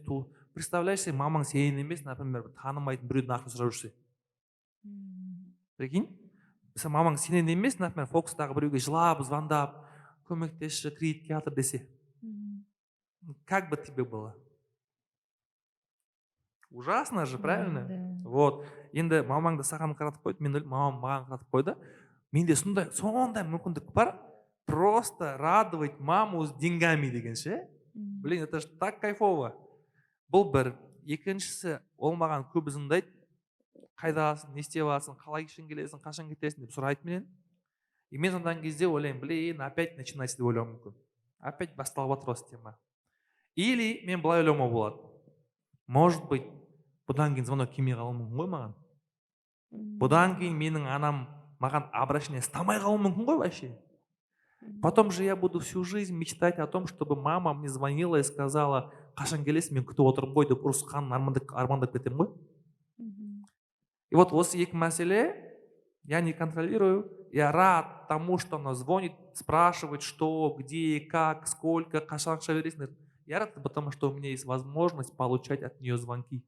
представляешь, мамаң сенен емес, например, танымайтын біреуден ақша сұрап жүрсе. Прикинь? Мамаң сенен емес, например, Фокстағы біреуге жылап, звондап, көмектесші, кредитке жатыр десе. Как бы тебе было? Ужасно же, правильно? Вот. Енді мамаңды саған қаратып қойды, мен ойлаймын, мамам маған қаратып қойды. Менде сондай мүмкіндік бар, просто радовать маму с деньгами деген ше. Блин, это же так кайфово. Бұл бір. Екіншісі, ол маған көп звондайды, қайдасың, не істеп жатсың, қалай үшін келесің, қашан кетесің деп сұрайды менен. И мен сондан кезде ойлаймын, блин, опять начинается деп ойлауым мүмкін. Опять басталып жатыр осы тема. Или мен былай ойлауыма болады. Может быть, бұдан кейін звонок келмей қалуы мүмкін ғой маған. Бұдан кейін менің анам маған обращение стамай қалуы мүмкін ғой вообще. Потом же я буду всю жизнь мечтать о том, чтобы мама мне звонила и сказала, қашан келесің, мен күтіп отырмын ғой деп ұрысқанын армандап кетемін ғой. И вот осы екі мәселе я не контролирую. Я рад тому, что она звонит, спрашивает, что, где, как, сколько, қашан ақша бересің. Я рад, потому что у меня есть возможность получать от нее звонки.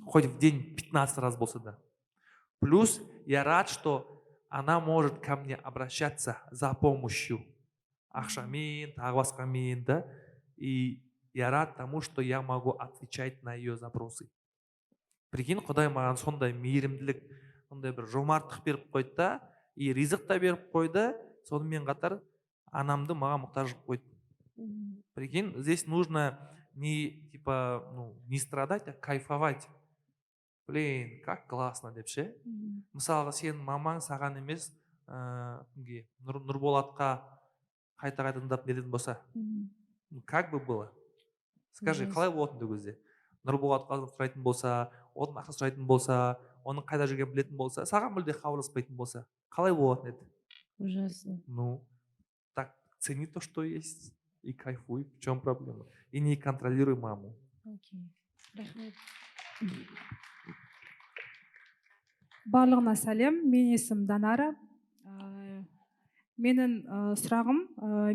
Хоть в день 15 раз болса да. Плюс я рад, что она может ко мне обращаться за помощью. Ақшамен, тағы басқамен, да. И я рад тому, что я могу отвечать на ее запросы. Прикинь, Құдай маған сондай мейірімділік, сондай бір жомарттық беріп қойды да, и ризық та беріп қойды, сонымен қатар анамды маған мұқтаж қойды. Прикинь, здесь нужно не, типа, ну, не страдать, а кайфовать. Блин, как классно деп ше. Мысалға сен мамаң саған емес, Нұрболатқа қайта-қайта тыңдап неден болса. Как бы было? Скажи, қалай болатын ол кезде? Нұрболатқа сұрайтын болса, оның ақша сұрайтын болса, оның қайда жүргенін білетін болса, саған мүлде хабарласпайтын болса, қалай болатын еді? Ужасно. Ну, так цени то, что есть, и кайфуй. В чем проблема? И не контролируй маму. Окей. Рахмет. Барлығына сәлем, мен есім Данара. Менің сұрағым,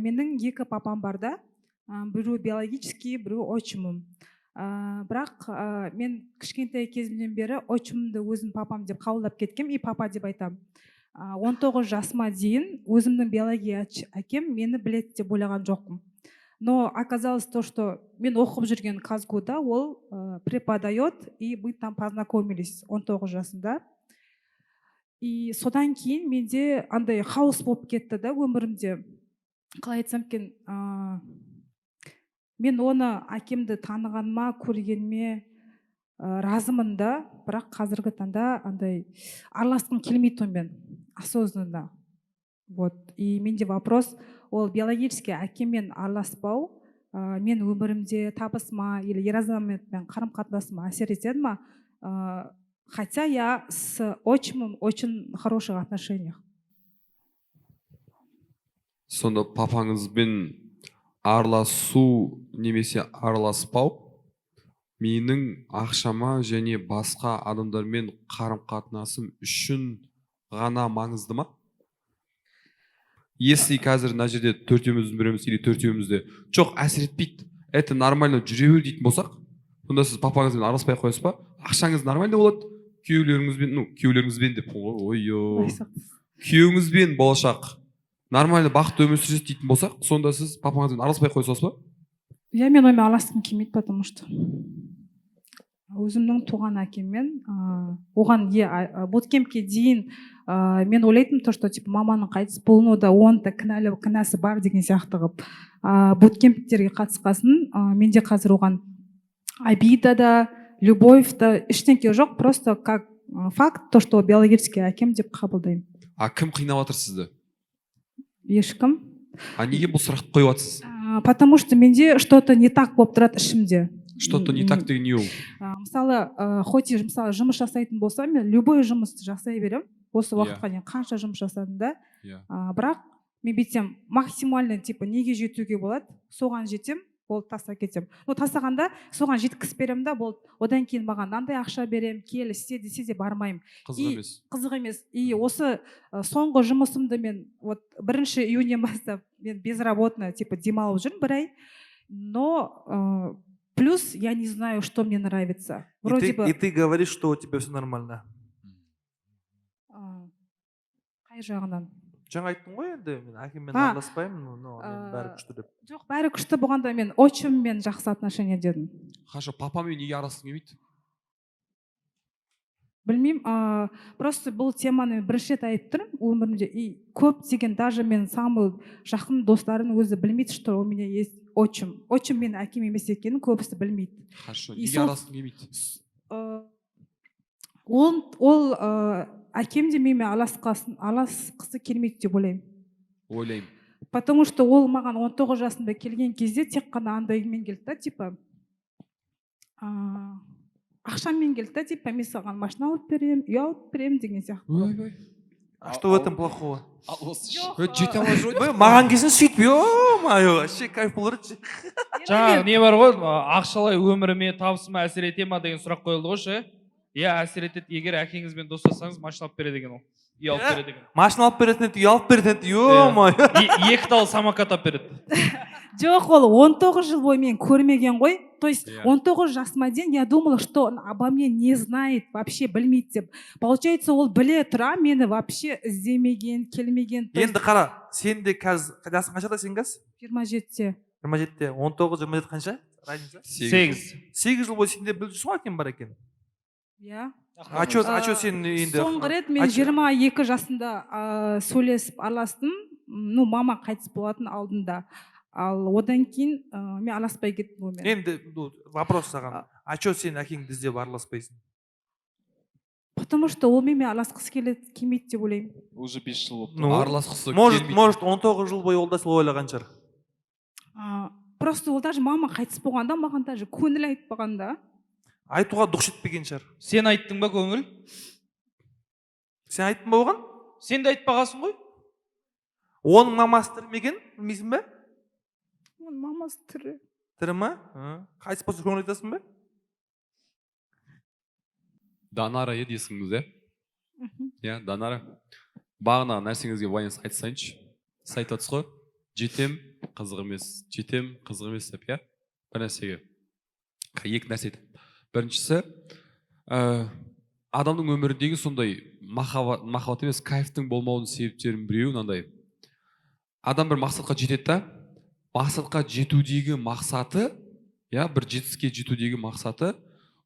менің екі папам бар да, біреу биологический, біреу отчимым. Бірақ мен кішкентай кезімнен бері отчимымды өзім папам деп қабылдап кеткем, и папа деп айтам. 19 жасыма дейін өзімнің биология әкем мені біледі деп ойлаған жоқпын. Но оказалось то, что мен оқып жүрген Казгуда ол преподает, и мы там познакомились 19 жасында. И содан кейін менде андай хаос болып кетті да өмірімде. Қалай айтсам екен, мен оны әкемді танығаныма, көргеніме разымын да, бірақ қазіргі таңда андай араласқым келмейді онымен осознанно. Вот. И менде вопрос, ол биологически әкеммен араласпау мен өмірімде табысыма или ер азаматпен қарым-қатынасыма әсер етеді ма? Хотя я с отчимом очень хороших отношениях. Сонда папаңызбен араласу немесе араласпау менің ақшама және басқа адамдармен қарым-қатынасым үшін ғана маңызды ма? Если қазір мына жерде төртеуміздің біреуміз или төртеумізде жоқ әсер етпейді, это нормально жүре бер дейтін болсақ, сонда сіз папаңызбен араласпай ақ қоясыз ба? Ақшаңыз нормально болады, күйеулеріңізбен деп күйеуіңізбен болашақ нормально бақытты өмір сүресіз дейтін болсақ, сонда сіз папаңызбен араласпай ақ қоясыз ба? Я мен онымен араласқым келмейді, потому что өзімнің туған әкеммен оған буткемпке дейін мен ойлайтынмын, то, что типа маманың қайтыс болуы да оның да кінәсі бар деген сияқты қылып буткемптерге қатысқасын менде қазір оған обида да, любовь да ештеңке жоқ, просто как факт, то, что биологический әкем деп қабылдаймын. А кім қинап жатыр сізді? Ешкім. А неге бұл сұрақты қойып жатсыз? Потому что менде что-то не так болып тұрады ішімде. Что-то не так деген не ол? Мысалы, хоть мысалы жұмыс жасайтын болсам, мен любой жұмысты жасай беремін. Осы уақытқа дейін қанша жұмыс жасадым да. Бірақ мен бүйтсем максимально типа неге жетуге болады, соған жетем, болды тастап кетем. Но тастағанда соған жеткізіп беремін да, болды. Одан кейін маған мынандай ақша беремін, кел істе десе де бармаймын. Қызық емес. И осы соңғы жұмысымды мен вот 1 июньнен бастап мен безработно типа демалып жүрмін 1 ай. Но плюс я не знаю, что мне нравится. Вроде бы. И ты говоришь, что у тебя все нормально. Қай жағынан? Жаңа айттың ғой енді, мен әкеммен араласпаймын, но бәрі күшті деп. Жоқ, бәрі күшті болғанда мен отчиммен жақсы отношения дедім. Хаша, папамен неге араласқың келмейді? Білмеймін, просто бұл теманы бірінші рет айтып тұрмын өмірімде. И көптеген даже мен самый жақын достарым өзі білмейді, что у меня есть отчим. Отчим менің әкем емес екенін көбісі білмейді. Хаша, неге араласқың келмейді? Ол әкем де менімен араласқысы келмейді деп ойлаймын. Потому что ол маған 19 жасында келген кезде тек қана андаймен келді да, типа ақшамен келді да, типа мен саған машина алып беремін, үй алып беремін деген сияқты. А что в этом плохого? Жете алмай жүр ғой. Маған келсін сөйтіп, ё-моё, вообще кайф болар еді. Жаңағы не бар ғой, ақшалай өміріме, табысыма әсер ете ма деген сұрақ қойылды ғой ше. Иә, әсер етеді, егер әкеңізбен достассаңыз, машина алып береді екен ол. Үй алып береді екен. Машина алып беретін еді, үй алып беретін еді, ё-моё. Екі тал самокат алып береді. Жоқ, ол 19 жыл бойы мен көрмеген ғой. То есть 19 жасыма дейін я думала, что он обо мне не знает, вообще білмейді деп. Получается, ол біле тұра мені вообще іздемеген, келмеген. Енді қара, сен де қазір жасың қаншада сен қазір? 27-те. 27-те, 19-27 қанша? Разница? 8 жыл бойы сенде біліп жүрсің ғой әкең бар екен. Иә. А чё сен енді? Соңғы рет мен 22 жасында сөйлесіп араластым. Ну, мама қайтыс болатын алдында. Ал одан кейін мен араласпай кеттім онымен. Енді вопрос саған. А чё сен әкеңді іздеп араласпайсың? Потому что ол менімен араласқысы келмейді деп ойлаймын. Уже 5 жыл болды. Араласқысы келмейді. Может 19 жыл бойы ол да солай ойлаған шығар. Просто ол даже мама қайтыс болғанда маған даже көңіл айтпағанда. Айтуға дұқ жетпеген шығар. Сен айттың ба көңіл? Сен айттың ба оған? Сен де айтпағасың ғой? Оның мамасы тірі ме екен, білмейсің бе? Оның мамасы тірі. Тірі ме? Қайтыс болса көңіл айтасың ба? Данара еді есіміңіз, иә? Данара. Бағана нәрсеңізге байланысты айтсайыншы. Сіз айтып отырсыз ғой? Жетем, қызық емес деп, иә? Бір нәрсеге. Екі нәрсе айтып. Біріншісі, адамның өміріндегі сондай махаббат емес кайфтың болмауының себептерінің біреуі мынандай. Адам бір мақсатқа жетеді да, мақсатқа жетудегі мақсаты, бір жетістікке жетудегі мақсаты,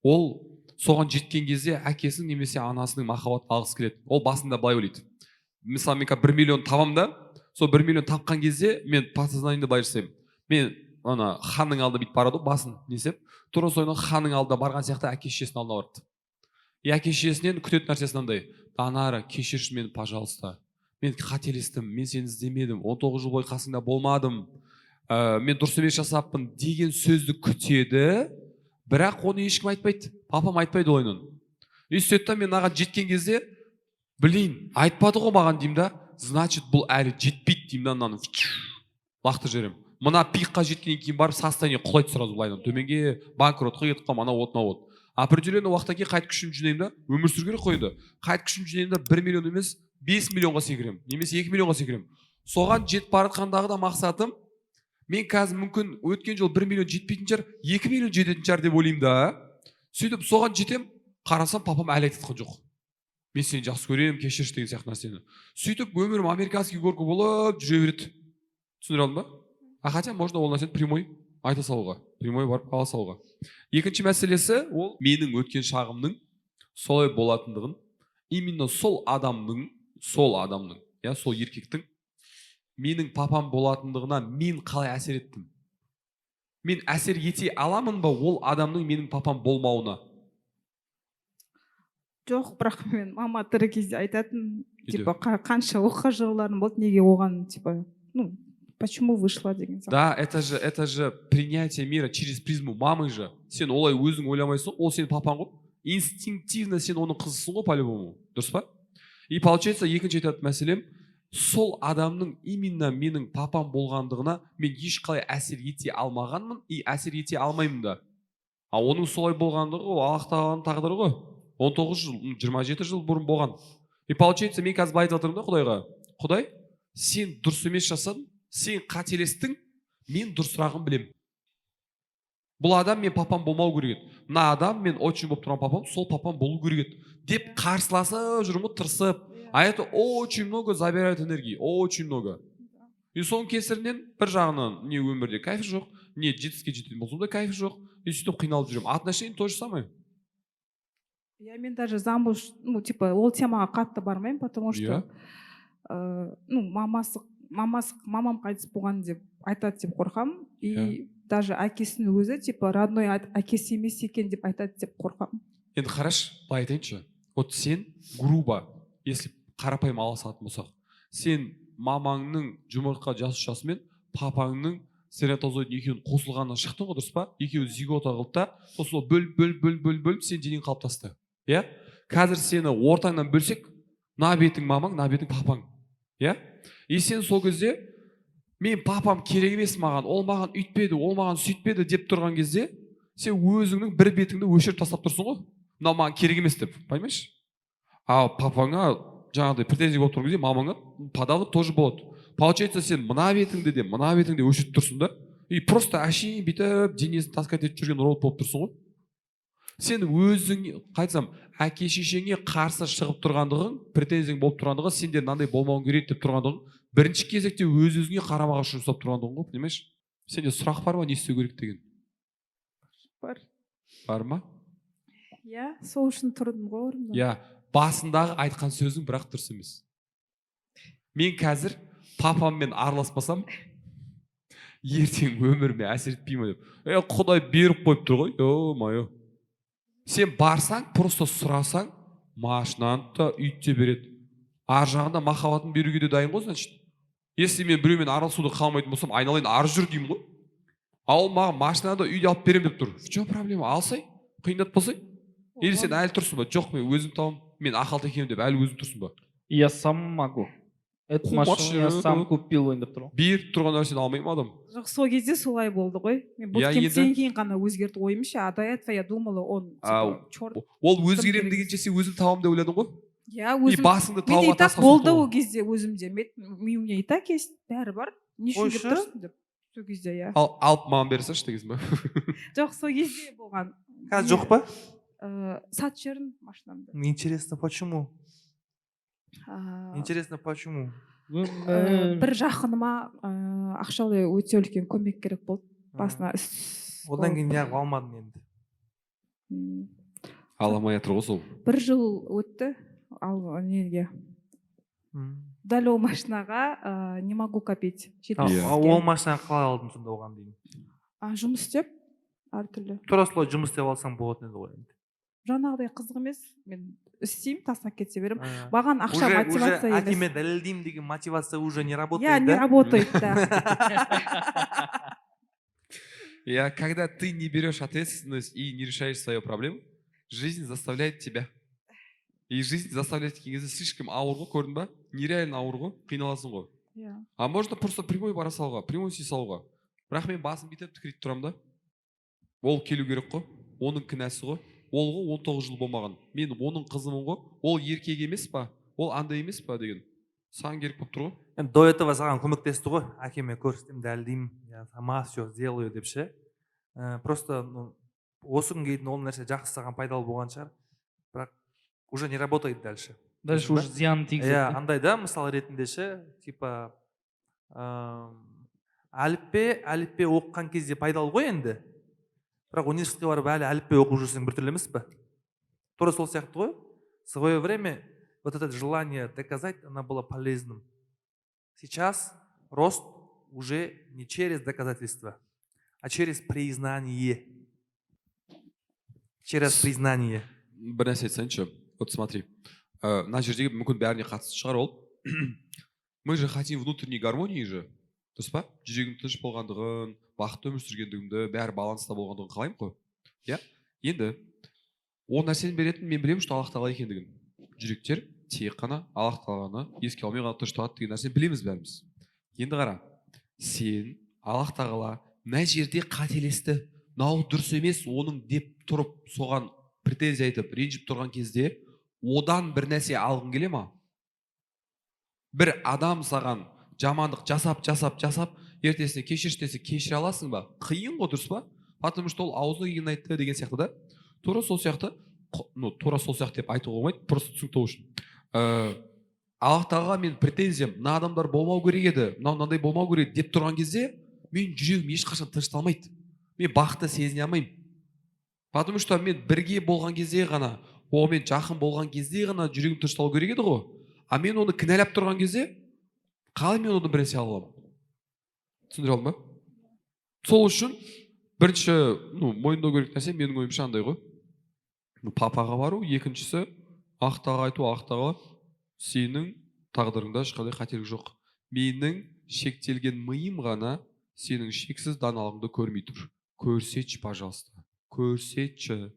ол соған жеткен кезде әкесінің немесе анасының махаббатын алғысы келеді. Ол басында былай ойлайды. Мысалы, мен 1 миллион табам да, сол 1 миллион тапқан кезде мен подсознаниемде былай жасаймын. Мен ханның алдына бүйтіп барады, басын несеп, тура соны ханның алдына барған сияқты әке шешесінің алдына барды. Әке шешесінен күтетін нәрсесі мынандай: Анара, кешірші мені, пожалуйста. Мен қателестім, мен сені іздемедім, 19 жыл бойы қасыңда болмадым, мен дұрыс емес жасаппын деген сөзді күтеді, бірақ оны ешкім айтпайды. Папам айтпайды ойнын. Сөйтті, мен аға жеткен кезде, білейін, айтпады ғой маған деймін да, значит, бұл әлі жетпейді деймін да, мынаны лақты жерем. Мына пикқа жеткеннен кейін барып состояние құлайды сразу былайдан. Төменге банкротқа кетіп қалып, ана от. Определенный уақытта кейін қайт күшім жинаймын да, өмір сүру керек қойды. Қайт күшім жинаймын да 1 миллион емес, 5 миллионға секірем, немесе 2 миллионға секірем. Соған жетіп баратқандағы да мақсатым, мен қазір мүмкін өткен жыл 1 миллион жетпейтін шығар, 2 миллион жететін шығар деп ойлаймын да. Сөйтіп соған жетем, қарасам папам әлі айтқан жоқ. Мен сені жақсы көремін, кешірші деген сияқты нәрсені. Сөйтіп өмірім американский горка болып жүре береді. Түсіндіре алдым ба? Хотя можно ол нәрсені прямой айта салуға, прямой барып ала салуға. Екінші мәселесі, ол менің өткен шағымның солай болатындығын, именно сол адамның, сол еркектің менің папам болатындығына мен қалай әсер еттім? Мен әсер ете аламын ба ол адамның менің папам болмауына? Жоқ, бірақ мен мама тірі кезде айтатын, типа қанша оқиға жырауларым болды, неге оған, типа, почему вышла деген сияқты. Да, это же принятие мира через призму мамы же. Сен олай өзің ойламайсың, ол сенің папаң ғой. Инстинктивно сен оның қызысың ғой по-любому. Дұрыс па? И получается, екінші айтатын мәселем, сол адамның именно менің папам болғандығына мен ешқалай әсер ете алмағанмын и әсер ете алмаймын да. Оның солай болғандығы ол Аллах тағаланың тағдыры ғой. 19 жыл, 27 жыл бұрын болған. И получается, мен қазір айтып жатырмын да Құдайға. Құдай, сен дұрыс емес жасадың, сен қателестің, мен дұрысырағын білем. Бұл адам мен папам болмау керек еді. Мына адам мен очень болып тұрған папам, сол папам болу керек еді. Деп қарсыласып жүрмін, тырысып. А это очень много забирает энергии, очень много. И соның кесірінен бір жағынан не өмірде кайф жоқ, не жетістікке жететін болсам да кайф жоқ. И сөйтіп қиналып жүремін. Отношение то же самое. Мен даже замуж, ол темаға қатты бармаймын, потому что мамам қайтыс болған деп айтады деп қорқамын. И даже әкесінің өзі, родной әкесі емес екен деп айтады деп қорқамын. Енді қараш, былай айтайыншы. Вот сен грубо, если қарапайым ала салатын болсақ, сен мамаңның жұмыртқа жасушасымен папаңның сперматозоид екеуін қосылғаннан шықтың ғой, дұрыс па? Екеуі зигота қылды да, сосын бөліп сен денең қалыптасты. Иә? Қазір сені ортаңнан бөлсек, мына бетің мамаң, мына бетің папаң. Иә? И сен сол кезде мен папам керек емес маған, ол маған үйтпеді, ол маған сөйтпеді деп тұрған кезде, сен өзіңнің бір бетіңді өшіріп тастап тұрсың ғой. Мынау маған керек емес деп, понимаешь? А папаңа жаңағыдай претензия болып тұрған кезде мамаңа подавы тоже болады. Получается, сен мына бетіңді де, мына бетіңді өшіріп тұрсың да, и просто әшейін бүйтіп денесін таскать етіп жүрген робот болып тұрсың ғой. Сен өзің, қайтсам, әке шешеңе қарсы шығып тұрғандығың, претензияң болып тұрғандығы, сендер мынандай болмауың керек деп тұрғандығың, бірінші кезекте өз-өзіңе қарамаға жұмсап тұрғандығың ғой, понимаешь? Сенде сұрақ бар ма, не істеу керек деген? Бар. Бар ма? Иә, сол үшін тұрдым ғой орында. Иә, басындағы айтқан сөзің бірақ дұрыс емес. Мен қазір папаммен араласпасам, ертең өміріме әсер етпей ме деп. Құдай беріп қойып тұр ғой, ё-майо. Сен барсаң, просто сұрасаң, машинаны да үйтте береді. Ар жағында махаббатын беруге де дайын ғой, значит. Если мен біреумен араласуды қалмайтын болсам, айналайын ар жүр деймін ғой. Ал маған машинаны да үйде алып берем деп тұр. В чем проблема? Алсай, қиындатпасай. Или сен әлі тұрсың ба? Жоқ, мен өзім табам, мен ақылды екенмін деп әлі өзің тұрсың ба? Я сам могу. Эту машину я сам купил ойын деп тұр ғой. Беріп тұрған нәрсені алмаймын адам. Жоқ, сол кезде солай болды ғой. Мен боткемсен кейін ғана өзгерді ойымша, а до этого я думала, он черт. Ол өзгерем дегенше сен өзім табам деп ойладың ғой? Иә, өзім. И басыңды менде тауға и так тасқа болды соқты ол кезде өзімде. У меня и так есть, бәрі бар. Не үшін деп тұрсың деп. Сол кезде, иә. Алып маған берсеші дегенсің ба? Жоқ, сол кезде болған. Қазір жоқ па? сатып жібердім машинамды. Интересно, почему? А, Интересно, почему? бір жақыныма ақшалай өте үлкен көмек керек болды. Басына іс Одан кейін болып. неғып алмадың енді? М, ала алмай жатыр ғой сол. бір жыл өтті ал неге дәл ол машинаға не могу копить. Ол машина қалай алдың сонда оған дейін? Жұмыс істеп әртүрлі. Тура солай жұмыс істеп алсаң болатын еді ғой енді. Жаңағыдай қызық емес. Мен істеймін, тастап кете беремін. А, Маған ақша мотивация емес. әкеме дәлелдеймін деген мотивация уже не работает, Я не да? работает, да. Когда ты не берешь ответственность и не решаешь свою проблему, жизнь заставляет тебя. И жизнь заставляет келген кезде слишком ауыр ғой, көрдің ба? Нереально ауыр ғой, қиналасың ғой. Иә. А можно просто прямой бара салуға, прямой істей салуға. Бірақ мен басым бүйтіп тікірейіп тұрамын да. Ол келу керек қой, оның кінәсі ғой. Ол ғой 19 жыл болмаған. Мен оның қызымын ғой, ол еркек емес па? Ол андай емес па деген. Саған керек болып тұр ғой. Енді до этого саған көмектесті ғой, әкеме көрсетемін, дәлелдеймін, я сама все сделаю деп ше. Просто осы күнге дейін ол нәрсе жақсы саған пайдалы болған шығар, бірақ уже не работает дальше. Дальше уже зиян тигізеді. Иә, андай да, мысал ретінде ше, типа әліппе оқыған кезде пайдалы ғой енді. Бірақ университетке барып әлі әліппе оқып жүрсең біртүрлі емес пе? Тура сол сияқты ғой. В свое время вот это желание доказать, оно было полезным. Сейчас рост уже не через доказательства, а через признание. Через признание. Бір нәрсе айтсайыншы, вот смотри, мына жердегі мүмкін бәріне қатысты шығар ол. Мы же хотим внутренней гармонии же, дұрыс па? Жүрегім тыныш болғандығын, бақытты өмір сүргендігімді, бәрі баланста болғандығын қалаймын ғой. Иә? Енді ол нәрсені беретін мен білемін, что Аллах тағала екендігін. Жүректер тек қана Аллах тағаланы еске алмай ғана тыныш тұрады деген нәрсені білеміз бәріміз. Енді қара, сен Аллах тағала мына жерде қателесті, мынау дұрыс емес, оның деп тұрып соған претензия айтып ренжіп тұрған кезде одан бір нәрсе алғың келе ма? Бір адам саған жамандық жасап, ертесіне кешірші десе кешіре аласың ба? Қиын ғой, дұрыс па? Потому что ол аузына келгенін айтты деген сияқты да. Тура сол сияқты деп айтуға болмайды, просто түсінікті үшін. Аллах тағалаға мен претензиям, мына адамдар болмау керек еді, мынандай болмау керек деп тұрған кезде мен жүрегім ешқашан тынышталмайды. Мен бақытты сезіне алмаймын. Потому что мен бірге болған кезде ғана, онымен жақын болған кезде ғана жүрегім тынышталу керек еді ғой. А мен оны кінәлап тұрған кезде қалай мен оны біресе ала аламын? Түсіндіре алдым ба? Сол үшін бірінші мойындау керек нәрсе менің ойымша андай ғой. Папаға бару, екіншісі Аллах тағалаға айту, Аллах тағала сенің тағдырыңда ешқандай қателік жоқ. Менің шектелген миым ғана сенің шексіз даналығыңды көрмей тұр. Көрсетші, пожалуйста. Көрсетші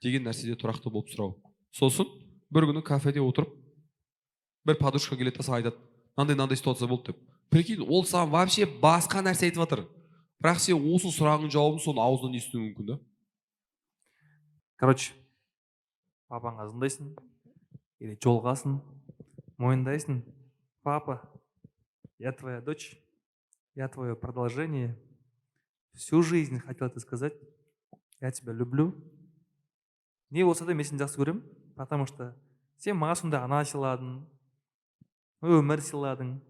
деген нәрседе тұрақты болып сұрау. Сосын бір күні кафеде отырып бір подружка келеді да саған айтады, мынандай ситуация болды деп. Прикинь, ол саған вообще басқа нәрсе айтып жатыр. Бірақ сен осы сұрағың жауабын соны аузынан естуің мүмкін да. Короче, папаңа звондайсың или жолғасың, мойындайсың: папа, я твоя дочь, я твое продолжение, всю жизнь хотел тебе сказать, я тебя люблю. Не болса да мен сені жақсы көремін, потому что сен маған сонда ана сыйладың, өмір сыйладың.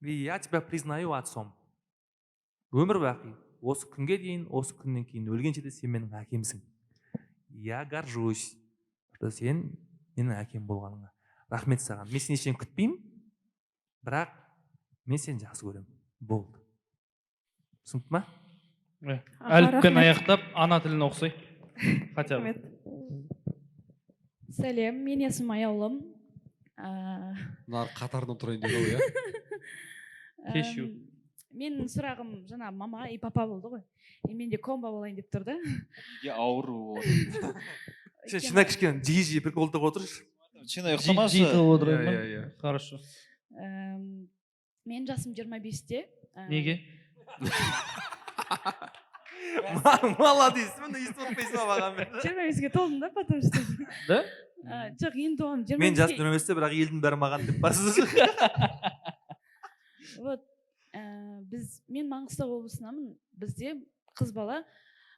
И я тебя признаю отцом. Өмір бақи, осы күнге дейін, осы күннен кейін өлгенше де сен менің әкемсің. Я горжусь, что сен менің әкем болғаныңа. Рахмет саған. Мен сен ештеңе күтпеймін, бірақ мен сені жақсы көремін. Болды. Түсінікті ма? Әліппен аяқтап ана тілін оқысай. Хотя бы. Сәлем, мен есімім Аяулым. Мына қатарынан тұрайын деп ғой, иә? Кешу. Менің сұрағым жаңа мама и папа болды ғой. Мен де комба болайын деп тұрды. Неге ауру? Шына кішкене жиі прикол тығып отыршы. Шына ұйықтамашы. Жиі қылып отырайын. Хорошо. Мен жасым 25-те. Неге? Молодец, мені естіп отпайсың ба маған мен? 25-ге толдым да, потому что. Да? Жоқ, енді толдым. Мен жас 25-те, бірақ елдің бәрі маған деп басыз. Вот, мен Маңғыстау облысынамын. Бізде қыз бала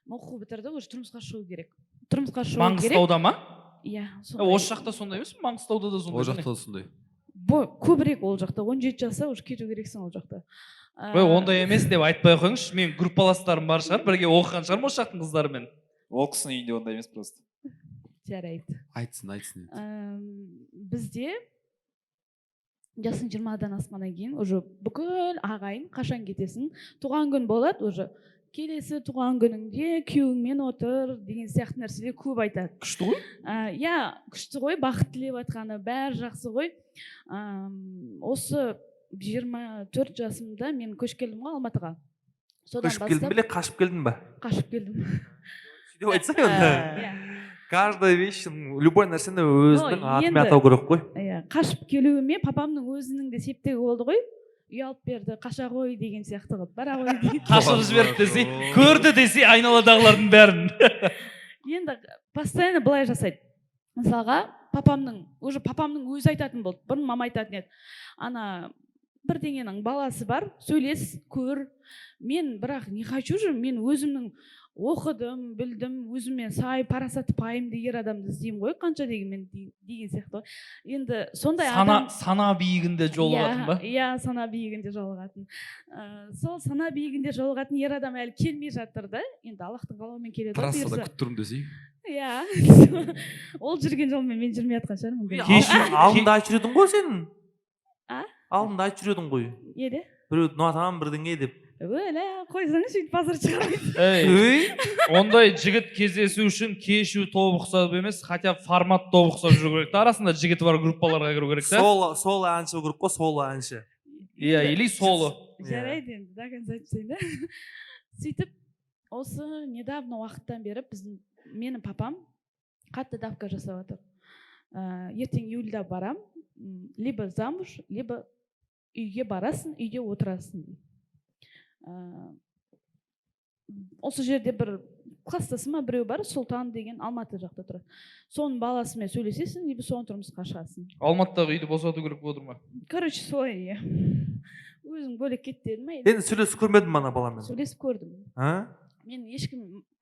оқу бітірді, уже тұрмысқа шығу керек. Тұрмысқа шығу керек. Маңғыстауда ма? Иә. Осы жақта сондай емес пе? Маңғыстауда да сондай. ол жақта да сондай. Көбірек ол жақта. 17 жаста уже кету керексің ол жақта. Ондай емес деп айтпай ақ қойыңызшы. Мен группаластарым бар шығар, бірге оқыған шығармын осы жақтың қыздарымен. Ол кісінің үйінде ондай емес просто. Жарайды. Айтсын. Бізде жасың 20-дан асқаннан кейін уже бүкіл ағайын қашан кетесің, туған күн болады, уже келесі туған күніңде күйеуіңмен отыр деген сияқты нәрселер көп айтады. Күшті ғой? Иә, күшті ғой, бақыт тілеп жатқаны бәрі жақсы ғой. Осы 24 жасымда мен көшіп келдім ғой Алматыға. Көшіп келдің бе, қашып келдің ба? Қашып келдім. Сөйтіп айтсаң онда. Каждая вещь, любой нәрсені өзінің атымен атау керек қой. Иә, қашып келуіме папамның өзінің де септігі болды ғой. Үй алып берді, қаша ғой деген сияқты қылып, бара ғой деген. Қашырып жіберді десе, көрді десе айналадағылардың бәрін. Енді постоянно былай жасайды. Мысалға, папамның өзі айтатын болды. Бұрын мама айтатын еді. Ана бірдеңенің баласы бар, сөйлес, көр. Мен бірақ не хочу же, мен өзімнің оқыдым, білдім, өзіме сай, парасатты, пайымды ер адамды іздеймін ғой, қанша деген сияқты ғой. Енді сондай адам... Сана биігінде жолығатын ба? Иә, сана биігінде жолығатын. Сол сана биігінде жолығатын ер адам әлі келмей жатыр да. Енді Аллахтың қалауымен келеді. Трассада күтіп тұрмын десей. Иә. Ол жүрген жолмен мен жүрмей жатқан шығармын. Алдында айтып жүрдің ғой сен. А? Алдында айтып жүрдің ғой. Не де? Біреуді ұнатамын бірдеңе деп. Өлә, қойсаңыз сөйтіп базар шығармайды. Ондай жігіт кездесу үшін кешу тобы ұқсап емес, хотя формат тобы ұқсап жүру керек. Арасында жігіті бар группаларға кіру керек та. Соло әнші группа, соло әнші. Иә, или соло. Жарайды енді, до конца айтсайын да. Сөйтіп, осы недавно уақыттан бері менің папам қатты давка жасап жатыр. Ертең июльда барам, либо замуж, либо үйге барасың, үйде отырасың. Осы жерде бір кластасыма біреу бар, Сұлтан деген, Алматы жақта тұрады. Соның баласымен сөйлесесің, либо соның тұрмысқа шығасың. Алматыдағы үйді босату керек болып отыр ма? Короче, солай. Өзің бөлек кет дедім ме? Енді сөйлесіп көрмедің ана баламен? Сөйлесіп көрдім. Мен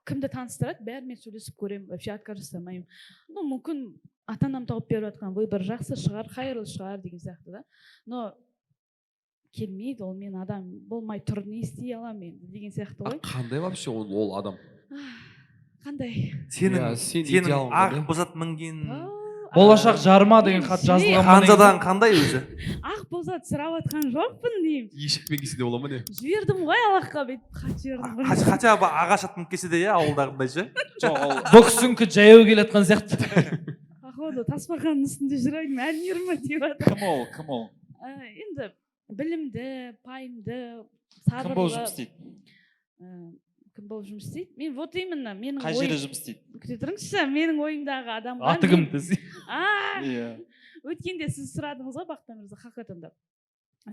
кімді таныстырады, бәрімен сөйлесіп көремін, вообще отказ жасамаймын. Мүмкін ата-анам тауып беріп жатқан выбор жақсы шығар, қайырлы шығар деген сияқты да. Но келмейді, ол мен адам болмай тұр, не істей аламын енді деген сияқты ғой. Қандай вообще ол адам? Қандай? Сенің ақ бозат мінген... Болашақ жарма деген хат жазылған. Ханзадан қандай өзі? Ақ бозат сұрап атқан жоқпын деймін. Ешікпен кесе де бола ма не? Жібердім ғой Аллахқа, бүйтіп хат жібердім ғой. Хотя бы ағаш атып кесе де, ауылдағындай ше? Бұл кісінікі жаяу келатқан сияқты. Походу, тасбақаның үстінде жүрайын, әлмер ма деп жатыр. Кім ол? Енді білімді, пайымды, сабырлы. Кім болып жұмыс істейді? Кім болып жұмыс істейді? Мен вот именно менің қай жерде жұмыс істейді? Күте тұрыңызшы, менің ойымдағы адамға... Аты кім десе? Өткенде сіз сұрадыңыз ғой Бақытжан мырза, хақиқатында.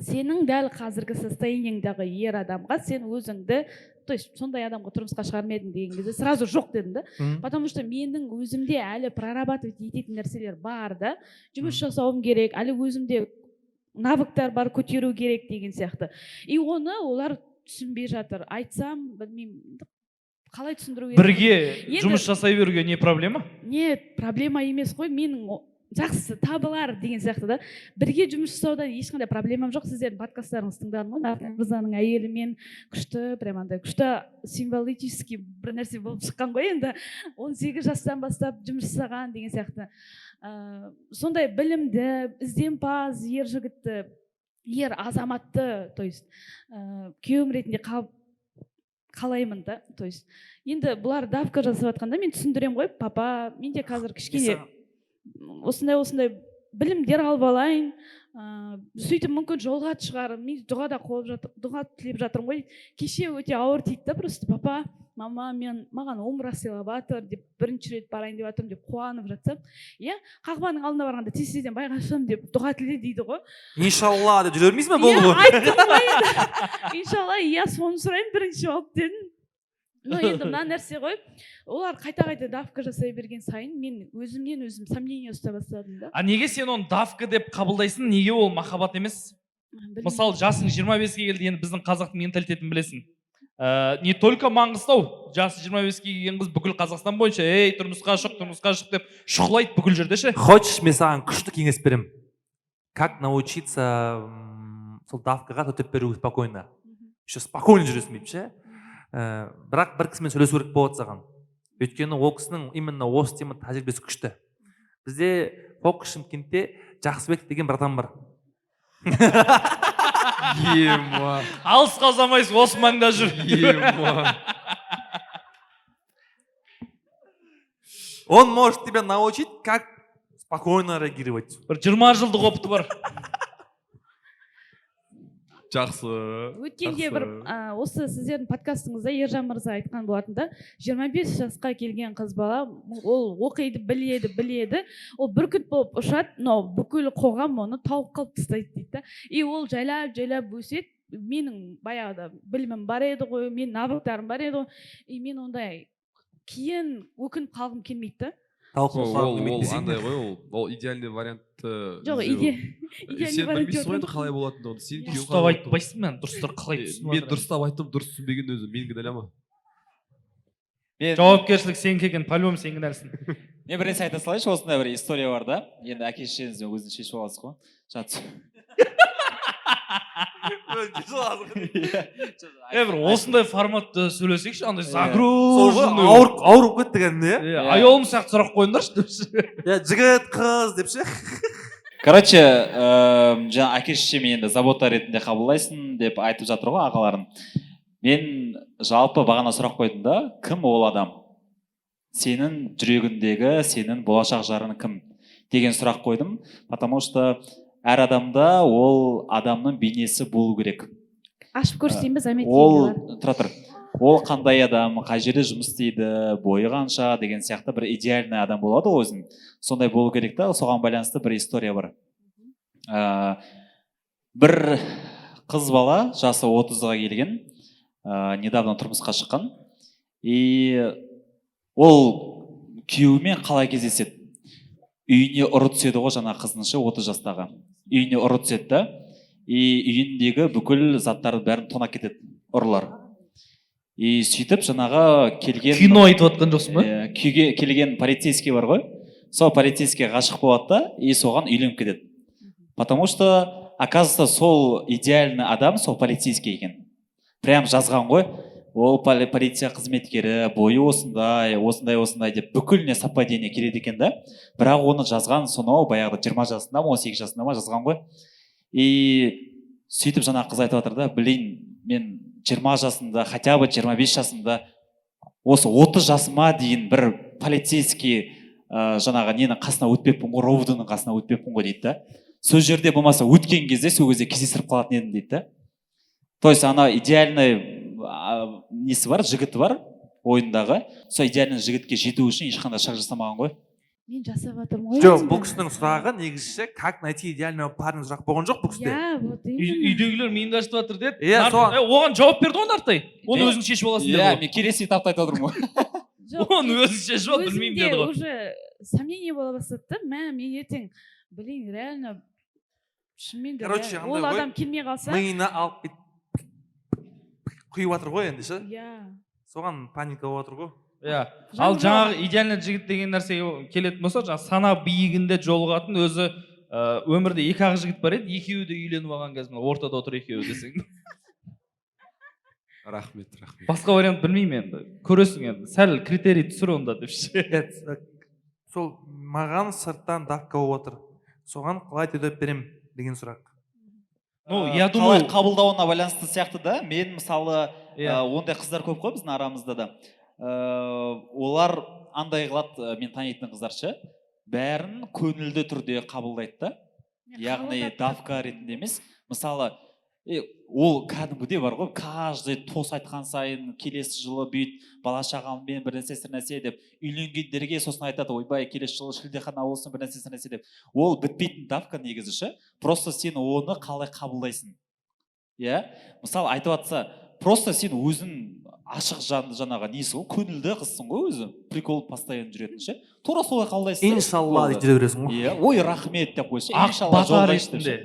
Сенің дәл қазіргі состояниеңдағы ер адамға сен өзіңді, то есть сондай адамға тұрмысқа шығармар едім деген кезде сразу жоқ дедім да. Потому что менің өзімде әлі прорабатывать ететін нәрселер бар да. Жұмыс жасауым керек, әлі өзімде навыктар бар, көтеру керек деген сияқты. И оны олар түсінбей жатыр. Айтсам, білмеймін, қалай түсіндіру керек? Бірге жұмыс жасай беруге не проблема? Не проблема емес қой, менің жақсы табылар деген сияқты да. Бірге жұмыс жасауда ешқандай проблемам жоқ. Сіздердің подкасттарыңызды тыңдадым ғой, Мырзаның әйелімен күшті, прям андай күшті символический бір нәрсе болып шыққан ғой енді. 18 жастан бастап жұмыс жасаған деген сияқты. Сондай білімді, ізденімпаз ер жігітті, ер азаматты, то есть күйеуім ретінде қалаймын да. То есть енді бұлар давка жасап жатқанда мен түсіндірем ғой, папа, менде қазір кішкене осындай білімдер алып алайын, сөйтіп мүмкін жолға шығар, мен дұға тілеп жатырмын ғой. Кеше өте ауыр тиді да, просто папа, мама, маған умра сыйлап жатыр деп, бірінші рет барайын деп жатырмын деп қуанып жатсам, иә, қағбаның алдына барғанда тез-тезден байға шығамын деп дұға тіле дейді ғой. Иншалла деп жүре бермейсің бе болды ғой? Иә, айттым ғой енді. Иншалла, иә, соны сұрайын бірінші алып дедім. Но енді мына нәрсе ғой, олар қайта-қайта давка жасай берген сайын мен өзімнен өзім сомнение ұстай бастадым да. А неге сен оны давка деп қабылдайсың? Неге ол махаббат емес? Мысалы, жасың 25-ге келді, енді біздің қазақтың менталитетін білесің. не только Маңғыстау, жасы 25-ге келген қыз бүкіл Қазақстан бойынша ей тұрмысқа шық деп шұқылайды бүкіл жерде ше. Хочешь, мен саған күшті кеңес беремін. Как научиться сол давкаға төтеп беруге спокойно. Еще спокойно жүресің дейді ше. Бірақ бір кісімен сөйлесу керек болады саған. Өйткені ол кісінің именно осы тема тәжірибесі күшті. Бізде фокус Шымкентте Жақсыбек деген бір адам бар. Ема. Алысқа ұзамайсыз, осы маңда жүр. Ема. Он может тебя научить, как спокойно реагировать. Бір 20 жылдық опыты бар. Жақсы. Өткенде бір осы сіздердің подкастыңызда Ержан мырза айтқан болатын да, 25 жасқа келген қыз бала, ол оқиды, біледі, ол бүркіт болып ұшады, но бүкіл қоғам оны тауып қалып тастайды дейді. И ол жайлап өседі. Менің баяғыда білімім бар еді ғой, менің навыктарым бар еді ғой, и мен ондай кейін өкініп қалғым келмейді. Ол андай ғой, ол идеальный вариант. Жоқ, сен білмейсің ғой қалай болатындығын. Сен дұрыстап айтпайсың, мен дұрыстар қалай түсініп мен дұрыстап айттым, дұрыс түсінбеген өзі менің кінәлама. Жауапкершілік сенікі екен, по-любому сен кінәлісің. Мен бір нәрсе айта салайыншы, осындай бір история бар да. Енді әке шешеңізбен өзіңіз шешіп аласыз ғой. Бір осындай форматта сөйлесейікші, андай загруженный. Ауырып кетті кәдімгі, айолым сияқты сұрақ қойыңдаршы деп. Жігіт, қыз деп ше. Короче, жаңа әке шешеме енді забота ретінде қабылдайсың деп айтып жатыр ғой ағаларым. Мен жалпы бағана сұрақ қойдым да, кім ол адам? Сенің жүрегіндегі, сенің болашақ жарың кім? Деген сұрақ қойдым, потому что әр адамда ол адамның бейнесі болу керек. Ашып көрсетейін бе, заметки Ол, бар. ол қандай адам, қай жерде жұмыс істейді, бойы қанша деген сияқты бір идеальный адам болады ғой өзін. Сондай болу керек та, соған байланысты бір история бар. Бір қыз бала, жасы 30-ға келген, недавно тұрмысқа шыққан. И ол күйеуімен қалай кездеседі? Үйіне ұры түседі ғой, жаңа қызынышы 30 жастағы. Үйіне ұры түседі да, и үйіндегі бүкіл заттарды бәрін тонап кетеді ұрылар. И сөйтіп жаңағы келген... Кино айтып отқан жоқсың ба? Күйге келген полицейский бар ғой, сол полицейский ғашық болады да, и соған үйленіп кетеді. Потому что, оказывается, сол идеальный адам, сол полицейский екен. Прям жазған ғой, ол полиция қызметкері, бойы осындай деп бүкіліне совпадение келеді екен да. Бірақ оны жазған сонау баяғыда 20 жасында ма, 18 жасында ма жазған ғой. И сөйтіп жаңа қыз айтып жатыр да, блин, мен 20 жасында, хотя бы 25 жасында, осы 30 жасыма дейін бір полицейский жаңағы ненің қасына өтпеппін ғой, ровдының қасына өтпеппін ғой дейді да. Сол жерде болмаса өткен кезде сол кезде кездестіріп қалатын едім дейді да. То есть ана идеальный несі бар, жігіті бар ойындағы, сол идеальный жігітке жету үшін ешқандай шаг жасамаған ғой. Мен жасап жатырмын ғой. Жоқ, бұл кісінің сұрағы негізі как найти идеального парня сұрақ болған жоқ бұл кісіде. Үйдегілер миыңды ашып жатыр деді. Оған жауап берді ғой Нартай. Оны өзің шешіп аласың деді. Мен келесі этапты айтып отырмын ғой. Оны өзің шешіп ал, білмеймін деді ғой. Уже сомнение бола бастады. Мен ертең, блин, реально шынымен де ол адам келмей қалса, миына алып құйып жатыр ғой енді ше. Соған паника болып жатыр ғой. Ал жаңағы идеальный жігіт деген нәрсеге келетін болса, жаңағы сана биігінде жолығатын өзі өмірде екі-ақ жігіт бар еді, екеуі де үйленіп алған кез, ортада отыр екеуі десең. Рахмет. Басқа вариант білмеймін енді. Көресің енді, сәл критерий түсір онда деп ше. Сол маған сырттан давка болып отыр. Соған қалай төтеп берем деген сұрақ. Я думаю, қалай қабылдауына байланысты сияқты да. Мен мысалы ондай қыздар көп қой біздің арамызда да. Олар андай қылады, мен танитын қыздар ше, бәрін көңілді түрде қабылдайды да. Яғни давка ретінде емес. Мысалы, ол кәдімгідей бар ғой, каждый тос айтқан сайын келесі жылы бүйт бала шағаммен бір нәрсе деп үйленгендерге сосын айтады, ойбай келесі жылы шілдехана болсын бір нәрсе деп. Ол бітпейтін давка негізі ше. Просто сен оны қалай қабылдайсың. Мысалы айтып жатса, просто сен өзің ашық жаңағы несі ғой, көңілді қызсың ғой өзі, прикол постоянно жүретін ше. Тура солай қабылдайсың. Иншалла деп жүре бересің ғой. Ой, рахмет деп қойшы. Ақ бата ретінде.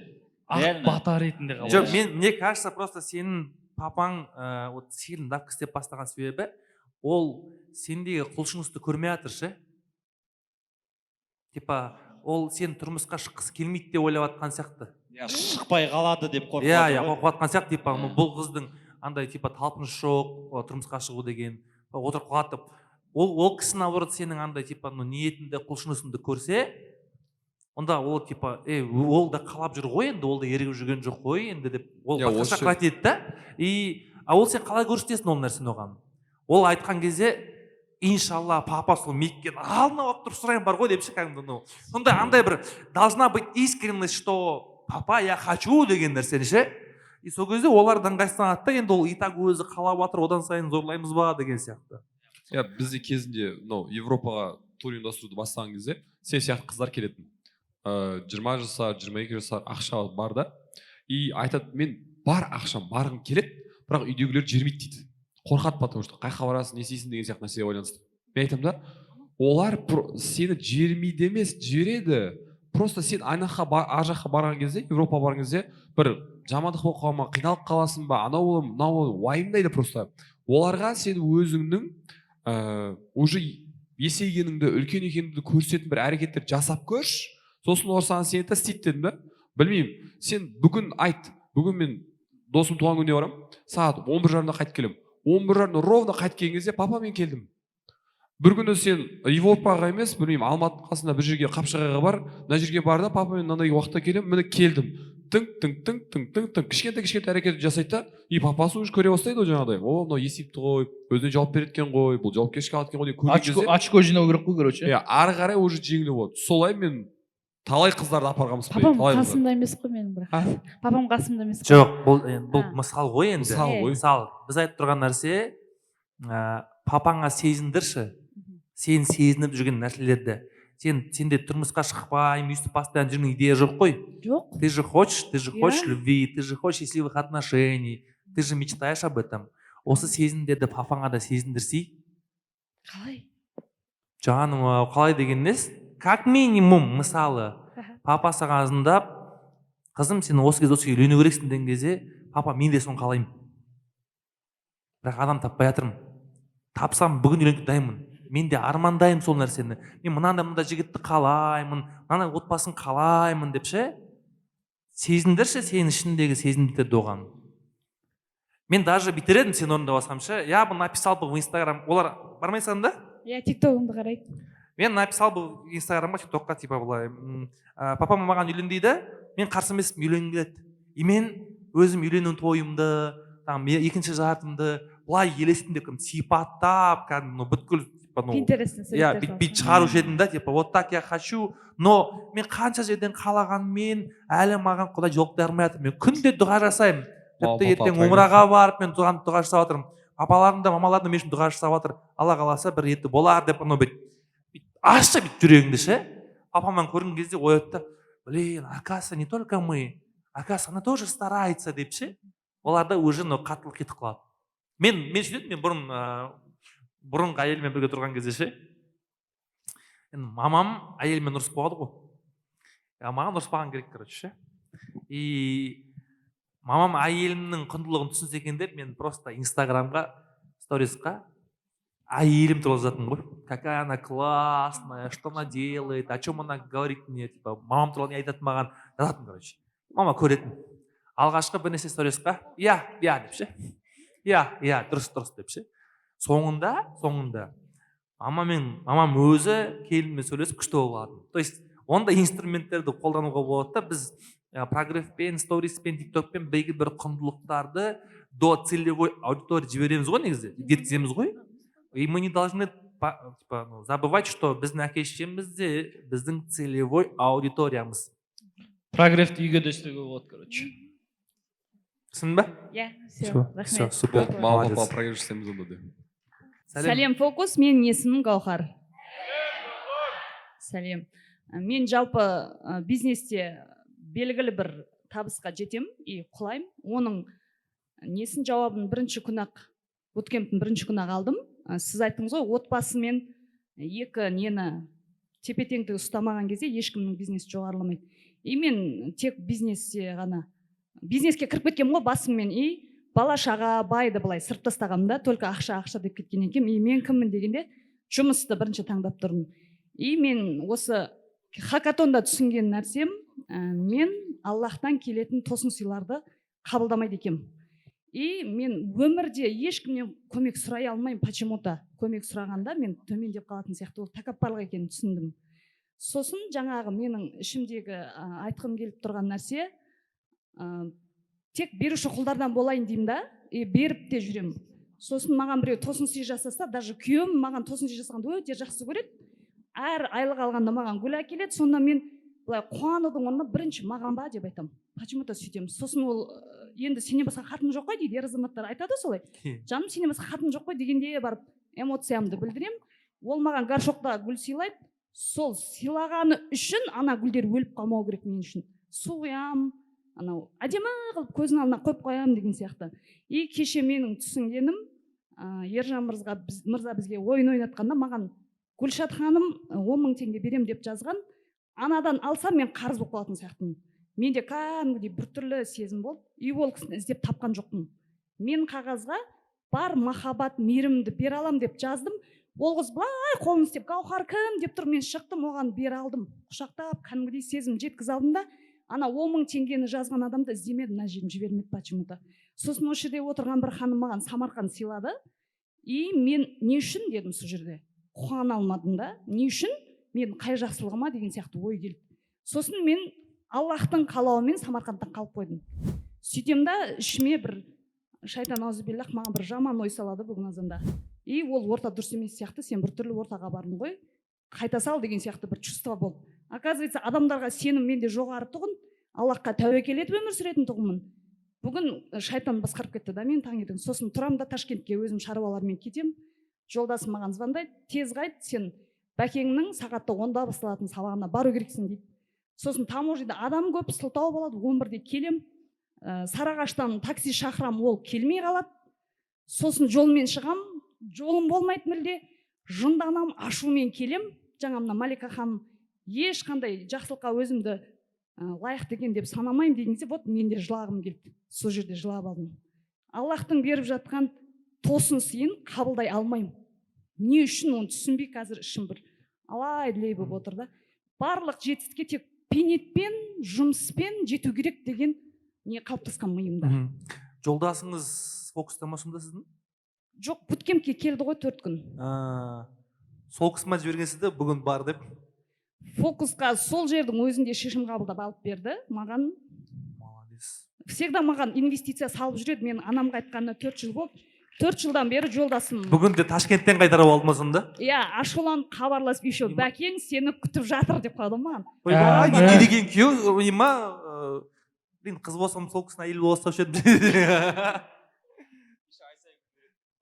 Ақ бата ретінде қабылдайсың. Жоқ, мне кажется, просто сенің папаң вот сені давка істеп бастаған себебі ол сендегі құлшынысты көрмей жатыр ше. Типа ол сен тұрмысқа шыққысы келмейді деп ойлап жатқан сияқты. Шықпай қалады деп қорқып қорқып жатқан сияқты. Типа бұл қыздың андай типа талпыныс жоқ тұрмысқа шығу деген, отырып қалады деп. Ол кісі наоборот сенің андай типа ниетіңді құлшынысыңды көрсе, онда ол типа ол да қалап жүр ғой енді, ол да ерігіп жүрген жоқ қой енді деп ол басқаша айтады да. Ол сен қалай көрсетесің ол нәрсені оған? Ол айтқан кезде иншалла папа сол меккені алдына алып тұрып сұрайын бар ғой деп ше, кәдімгі сондай андай бір должна быть искренность, что папа я хочу деген нәрсені ше. И сол кезде олар ыңғайсызданады да, енді ол и так өзі қалап жатыр, одан сайын зорлаймыз ба деген сияқты. Бізде кезінде Европаға тур ұйымдастыруды бастаған кезде сен сияқты қыздар келетін. 20 жасар, 22 жасар ақша бар да. И айтады, мен бар ақшам, барғым келеді, бірақ үйдегілер жібермейді дейді. Қорқады, потому что қайқа барасың, не істейсің деген сияқты нәрсеге байланысты. Мен айтамын да, олар сені жібермейді емес, жібереді. Просто сен ар жаққа барған кезде, Европаға барған кезде бір жамандық болып қалма, қиналып қаласың ба, анау мынау уайымдайды просто. Оларға сен өзіңнің уже есейгеніңді, үлкен екеніңді көрсететін бір әрекеттер жасап көрші. Сосын олар саған сені істейді дедім да. Білмеймін, сен бүгін айт, бүгін мен досым туған күніне барам, сағат 11:30-да қайтып келем. 11:30 ровно қайтып келген кезде папа мен келдім. Бір күні сен Европаға емес, білмеймін, Алматы қасында бір жерге Қапшағайға бар, мына жерге бар да, папа мен мынандай уақытта келем, міне келдім. Тың кішкентай әрекет жасайды да, и папасы уже көре бастайды ғой жаңағыдай. Мынау есепті ғой, өзіне жауап беретін ғой, бұл жауапкершілік алатын ғой деп көрген кезде. Очко жинау керек қой, короче. Ары қарай уже жеңіл болады. Солай мен талай қыздарды апарғанбыз. Папам қасымда емес қой менің, бірақ. Папам қасымда емес. Жоқ, бұл мысал ғой енді. Мысал. Біз айтып тұрған нәрсе, папаңа сезіндірші, сен сезініп жүрген нәрселерді. Сенде тұрмысқа шықпай, өйстіп постоянно жүрген идея жоқ қой. Жоқ. Ты же хочешь любви, ты же хочешь счастливых отношений, ты же мечтаешь об этом. Осы сезімдерді папаңа да сезіндірсей. Қалай? Жаным, қалай деген нес? Как минимум, мысалы, папа саған звондап, қызым, сен осы кезде үйлену керексің деген кезде, папа, мен де соны қалаймын. Бірақ адам таппай жатырмын. Тапсам бүгін үйленуге дайынмын. Мен де армандаймын сол нәрсені. Мен мынандай жігітті қалаймын, мынандай отбасын қалаймын деп ше. Сезіндірші сенің ішіндегі сезімдерді оған. Мен даже битер едім сен орында басқам ше. Я бы написал бы в Инстаграм. Олар бармайсың да? Я тиктогыңды қарайды. Мен написал бы в Инстаграмға, тиктокқа типа былай. Папам маған үйлен дейді, мен қарсы емеспін, үйленгім келеді. И мен өзім үйлену тойымды, екінші жартымды былай елестетіп деп сипаттап, кәдімгі бүткіл Пинтерестен бит шығарушы едім да, типа вот так я хочу, но мен қанша жерден қалағанмен әлі маған Құдай жауап бермей жатыр. Мен күнде дұға жасаймын. Тіпті ертең умраға барып мен дұға жасап жатырмын. Папаларым да мамаларым да мен үшін дұға жасап жатыр. Алла қаласа бір еті болар деп, ащы бит жүрегіңді ше. Папаман көрген кезде оятты да, блин, оказывается, не только мы, оказывается, она тоже старается деп ше. Оларда уже қатылық кетіп қалады. Мен сөйтедім, мен бұрынғы әйелмен бірге тұрған кезде ше. Мамам әйелмен ұрысып қалады ғой. Маған ұрыспаған керек, короче ше. И мамам әйелімнің құндылығын түсінсе екен деп, мен просто Инстаграмға, сторисқа әйелім туралы жазатынмын ғой. Какая она классная, что она делает, о чем она говорит мне, типа, мамам туралы не айтатын маған жазатынмын, короче. Мама көретін. Алғашқы бірнеше сторисқа, иә деп ше. Иә, дұрыс деп ше. Соңында мамам өзі келінмен сөйлесіп күшті болады. То есть ондай инструменттерді қолдануға болады да, біз прогрефпен, сториспен, тиктокпен белгілі бір құндылықтарды до целевой аудитории жібереміз ғой негізі, жеткіземіз ғой. И мы не должны забывать, что біздің әке-шешеміз де біздің целевой аудиториямыз. Прогрефті үйге де істеуге болады, короче. Түсін ба? Иә, все, супер. Мама, папа, прогресс істейміз онда де. Сәлем, фокус, мен есімім Гаухар. Сәлем. Мен жалпы бизнесте белгілі бір табысқа жетем и құлайым. Оның несін жауабын бірінші күні-ақ, буткемптің бірінші күні-ақ алдым. Сіз айттыңыз ғой, отбасымен екі нені тепе-теңдік ұстамаған кезде ешкімнің бизнесі жоғарыламайды. И мен тек бизнеске кіріп кеткенмін ғой басыммен. И бала шаға байды былай сырып тастағанмын да, только ақша деп кеткен екен. И мен кіммін дегенде жұмысты бірінші таңдап тұрмын. И мен осы хакатонда түсінген нәрсем, мен Аллахтан келетін тосын сыйларды қабылдамайды екенмін. И мен өмірде ешкімнен көмек сұрай алмаймын, почему-то. Көмек сұрағанда мен төмендеп қалатын сияқты, ол тәкаппарлық екенін түсіндім. Сосын жаңағы менің ішімдегі айтқым келіп тұрған нәрсе, тек беруші құлдардан болайын деймін да, беріп те жүремін. Сосын маған біреу тосын сый жасаса, даже күйеуім маған тосын сый жасағанды өте жақсы көреді. Әр айлық алғанда маған гүл әкеледі, сонда мен былай қуанудың орнына бірінші маған ба деп айтамын. Почему-то сөйтемін. Сосын ол енді сенен басқа хатым жоқ қой дейді, ер азаматтар айтады солай. Жаным, сенен басқа хатым жоқ қой дегенде барып эмоциямды білдіремін. Ол маған горшокта гүл сыйлайды. Сол сыйлағаны үшін ана гүлдер өліп қалмау керек мен үшін. Су құямын, анау әдемі қылып көзінің алдына қойып қоямын деген сияқты. И кеше менің түсінгенім, Ержан мырза бізге ойын ойнатқанда маған Гүлшат ханым 10.000 теңге берем деп жазған. Анадан алсам мен қарыз болып қалатын сияқтымын. Менде кәдімгідей біртүрлі сезім болды. И ол кісіні іздеп тапқан жоқпын. Мен қағазға бар махаббат, мейірімді бере алам деп жаздым. Ол қыз былай қолын істеп, Гаухар кім деп тұр, мен шықтым, оған бере алдым. Құшақтап, кәдімгідей сезім жеткізе алдым да, ана 10.000 теңгені жазған адамды іздемедім, мына жерін жібермеді почему-то. Сосын осы жерде отырған бір ханым маған Самарқан сыйлады. И мен не үшін дедім сол жерде. Қуана алмадым да, не үшін мен қай жақсылығыма деген сияқты ой келді. Сосын мен Аллахтың қалауымен Самарқандтан қалып қойдым. Сөйтем да ішіме бір шайтан аузубиллах маған бір жаман ой салады бүгін азанда. И ол орта дұрыс емес сияқты, сен біртүрлі ортаға бардың ғой, қайта сал деген сияқты бір чувство болды. Оказывается, адамдарға сенім менде жоғары тұғын, Аллахқа тәуекел етіп өмір сүретін тұғынмын. Бүгін шайтан басқарып кетті да, мен таңертең. Сосын тұрам да Ташкентке өзім шаруалармен кетем. Жолдасым маған звондайды, тез қайт, сен бәкеңнің сағатта 10-да басталатын сабағына бару керексің дейді. Сосын таможняда адам көп, сылтау болады, 11-де келем. Сарыағаштан такси шақырам, ол келмей қалады. Сосын жолмен шығам, жолым болмайды мүлде. Жынданам, ашумен келем. Жаңа мына Малика ханым ешқандай жақсылыққа өзімді лайық деген деп санамаймын дегенде, вот менде жылағым келді. Сол жерде жылап алдым. Аллахтың беріп жатқан тосын сыйын қабылдай алмаймын. Не үшін оны түсінбей қазір ішім бір алай-дүлей болып отыр да. Барлық жетістікке тек пенетпен, жұмыспен жету керек деген не қалыптасқан миымда. Жолдасыңыз фокуста ма сонда сіздің? Жоқ, буткемпке келді ғой 4 күн. Сол кісі ма жіберген сізді бүгін бар деп? Фокусқа сол жердің өзінде шешім қабылдап алып берді маған. Молодец. Всегда маған инвестиция салып жүреді. Мен анамға айтқанына 4 жыл болды. 4 жылдан бері жолдасым. Бүгін де Ташкенттен қайтарып алды ма сонда? Иә, ашуланып хабарласып, еще бәкең сені күтіп жатыр деп қалды маған. Не деген күйеу, ма? Қыз болсам сол кісіні әйел бола ұстап еді.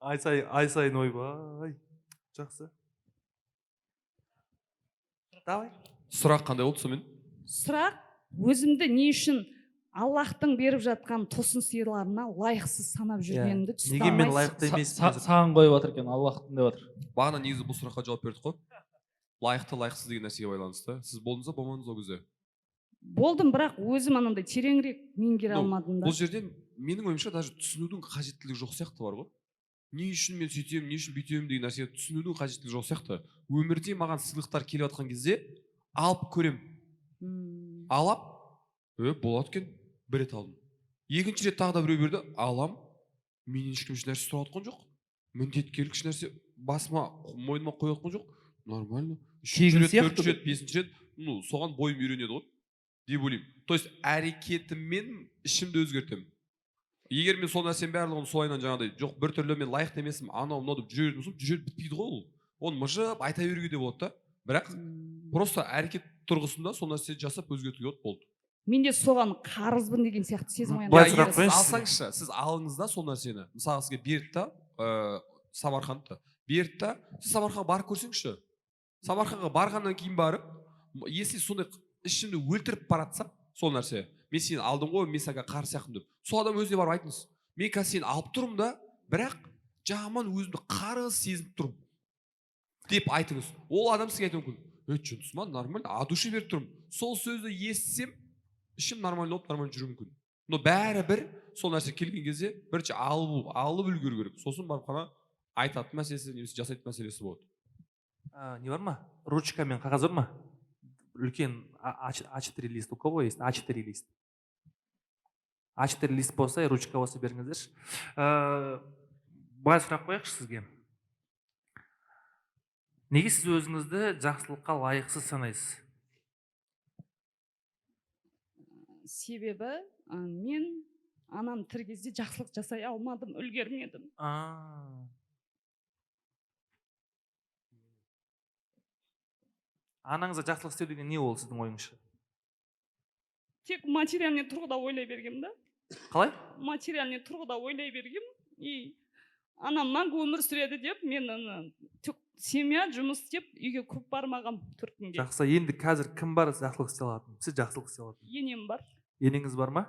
Ай сайын ойбай. Жақсы. Давай. Сұрақ қандай болды сонымен? Сұрақ, өзімді не үшін Аллахтың беріп жатқан тосын сыйларына лайықсыз санап жүргенімді түсіне алмайсыз. Неге мен алмайсыз? лайықты емеспін? Саған қойып жатыр екен, Аллахтың деп жатыр. Бағана негізі бұл сұраққа жауап бердік қой. Лайықты, лайықсыз деген нәрсеге байланысты. Сіз болдыңыз ба, болмадыңыз ол кезде? Болдым, бірақ өзім анандай тереңірек меңгере алмадым да. Бұл жерде менің ойымша даже түсінудің қажеттілігі жоқ сияқты бар ғой. Не үшін мен сөйтемін, не үшін бүйтемін деген нәрсе түсінудің қажеттілігі жоқ сияқты. Өмірде маған сыйлықтар келіп жатқан кезде алып көрем. Алап, болады екен, бір рет алдым. Екінші рет тағы да біреу берді, алам. Менен ешкім нәрсе сұрап жатқан жоқ. Міндеткерлік нәрсе басыма, мойныма қойып жатқан жоқ. Нормально. Үшінші рет, төртінші рет, бесінші рет, соған бойым үйренеді ғой деп ойлаймын. То есть әрекетіммен ішімді өзгертемін. Егер мен сол нәрсенің барлығын солайынан жаңағыдай жоқ біртүрлі мен лайықты емеспін, анау мынау деп жүре беретін болсам, жүре бітпейді ғой ол. Оны мыжып айта беруге де болады да. Бірақ просто әрекет тұрғысында сол нәрсе жасап өзгертуге болды. Менде соған қарызбын деген сияқты сезім оянды. Алсаңызшы, сіз алыңыз да сол нәрсені. Мысалы сізге берді да, Самарқандты. Берді да, сіз Самарқанға барып көрсеңізші. Самарқанға барғаннан кейін барып, если сондай ішімді өлтіріп баратса, сол нәрсе. Мен сені алдым ғой, мен саған қарсы сияқтымын деп. Сол адам өзіне барып айтыңыз. Мен қазір сені алып тұрмын да, бірақ жаман өзімді қарыз сезініп тұрмын деп айтыңыз. Ол адам сізге айтуы мүмкін. Жүнісман, нормально, а души беріп тұрмын. Сол сөзді естісем, ішім нормально болып, нормально жүру мүмкін. но бәрібір сол нәрсе келген кезде бірінші алып үлгеру керек, сосын барып қана айтатын мәселесі немесе жасайтын мәселесі болады. Не бар ма? Ручка мен қағаз бар ма? Үлкен А4 лист. У кого есть А4 лист? А4 лист болса, ручка болса беріңіздерші. Былай сұрақ қояйықшы сізге. Неге сіз өзіңізді жақсылыққа лайықсыз санайсыз? Себебі мен анам тірі кезде жақсылық жасай алмадым, үлгермедім. Анаңызға жақсылық істеу деген не ол сіздің ойыңызша? Тек материальный тұрғыда ойлай бергем да. Қалай? Материальный тұрғыда ойлай бергем. И анам мәңгі өмір сүреді деп, мен семья жұмыс істеп, үйге көп бармағам 4 күнге. Жақсы, енді қазір кім бар жақсылық істей алатын? Сіз жақсылық істей алатын? Енем бар. Енеңіз бар ма?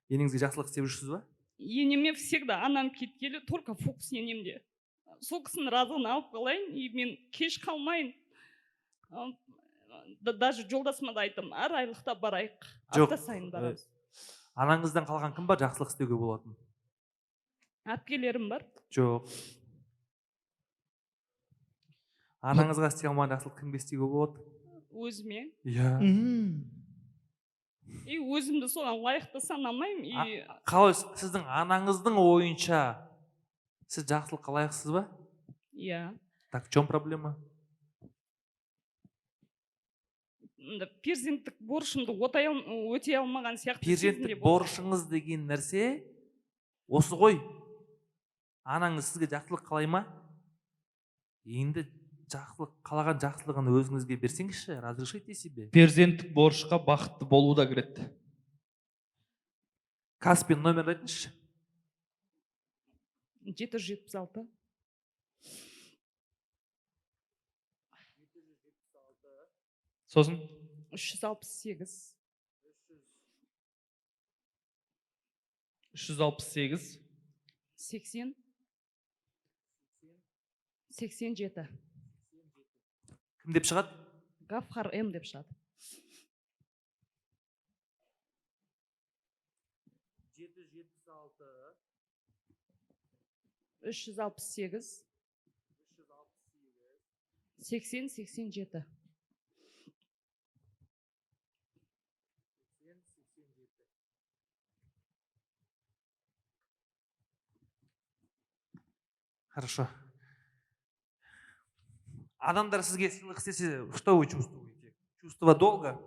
Енеңізге жақсылық істеп жүрсіз ба? Енеме всегда анам кеткелі, только фокус енемде. Сол кісінің разылығын алып қалайын, и мен кеш қалмайын. Даже жолдасыма да айттым, әр айлықта барайық. Апта сайын барамыз. Анаңыздан қалған кім бар жақсылық істеуге болатын? Әпкелерім бар. Жоқ. Анаңызға істей алмаған жақсылық кімге істеуге болады? Өзіме. Иә. И өзімді соған лайықты санамаймын. Қалай сіздің анаңыздың ойынша сіз жақсылыққа лайықсыз ба? Иә. Так, в чем проблема? Перзенттік борышымды өтей алмаған сияқты. Перзенттік борышыңыз деген нәрсе осы ғой. Анаңыз сізге жақсылық қалай ма? Енді жақсылық қалаған жақсылығын өзіңізге берсеңізші, разрешите себе. Перзенттік борышқа бақытты болу да кіреді. Каспин номер айтыңызшы. 776. Сосын 368. 368 80 87. Кім деп шығады? Гафхар М деп шығады. 368 80-87. Хорошо. Адамдар сізге сыйлық істесе, что вы чувствуете? Чувство долга?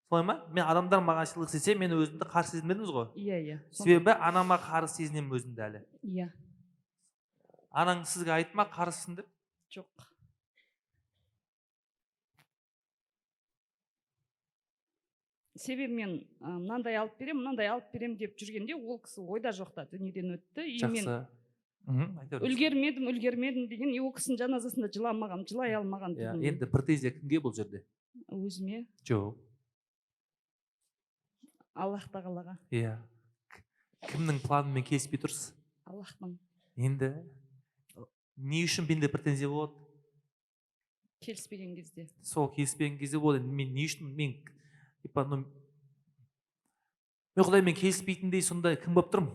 Солай ма? Мен адамдар маған сыйлық істесе, мен өзімді қарсы сезінбедіңіз ғой? Иә. Себебі анама қарсы сезінемін өзімді әлі. Иә. Анаң сізге айтма қарсысың деп? Жоқ. Себебі мен мынандай алып берем деп жүргенде ол кісі ойда жоқта дүниеден өтті. Жақсы. Үлгермедім деген, ол кісінің жаназасында жылай алмаған. Енді претензия кімге бұл жерде? Өзіме. Жоқ. Аллах тағалаға. Иә. Кімнің планымен келіспей тұрсыз? Аллахтың. Енді не үшін менде претензия болады? Келіспеген кезде. Сол келіспеген кезде болады. Мен не үшін мен Құдаймен келіспейтіндей сонда кім болып тұрмын?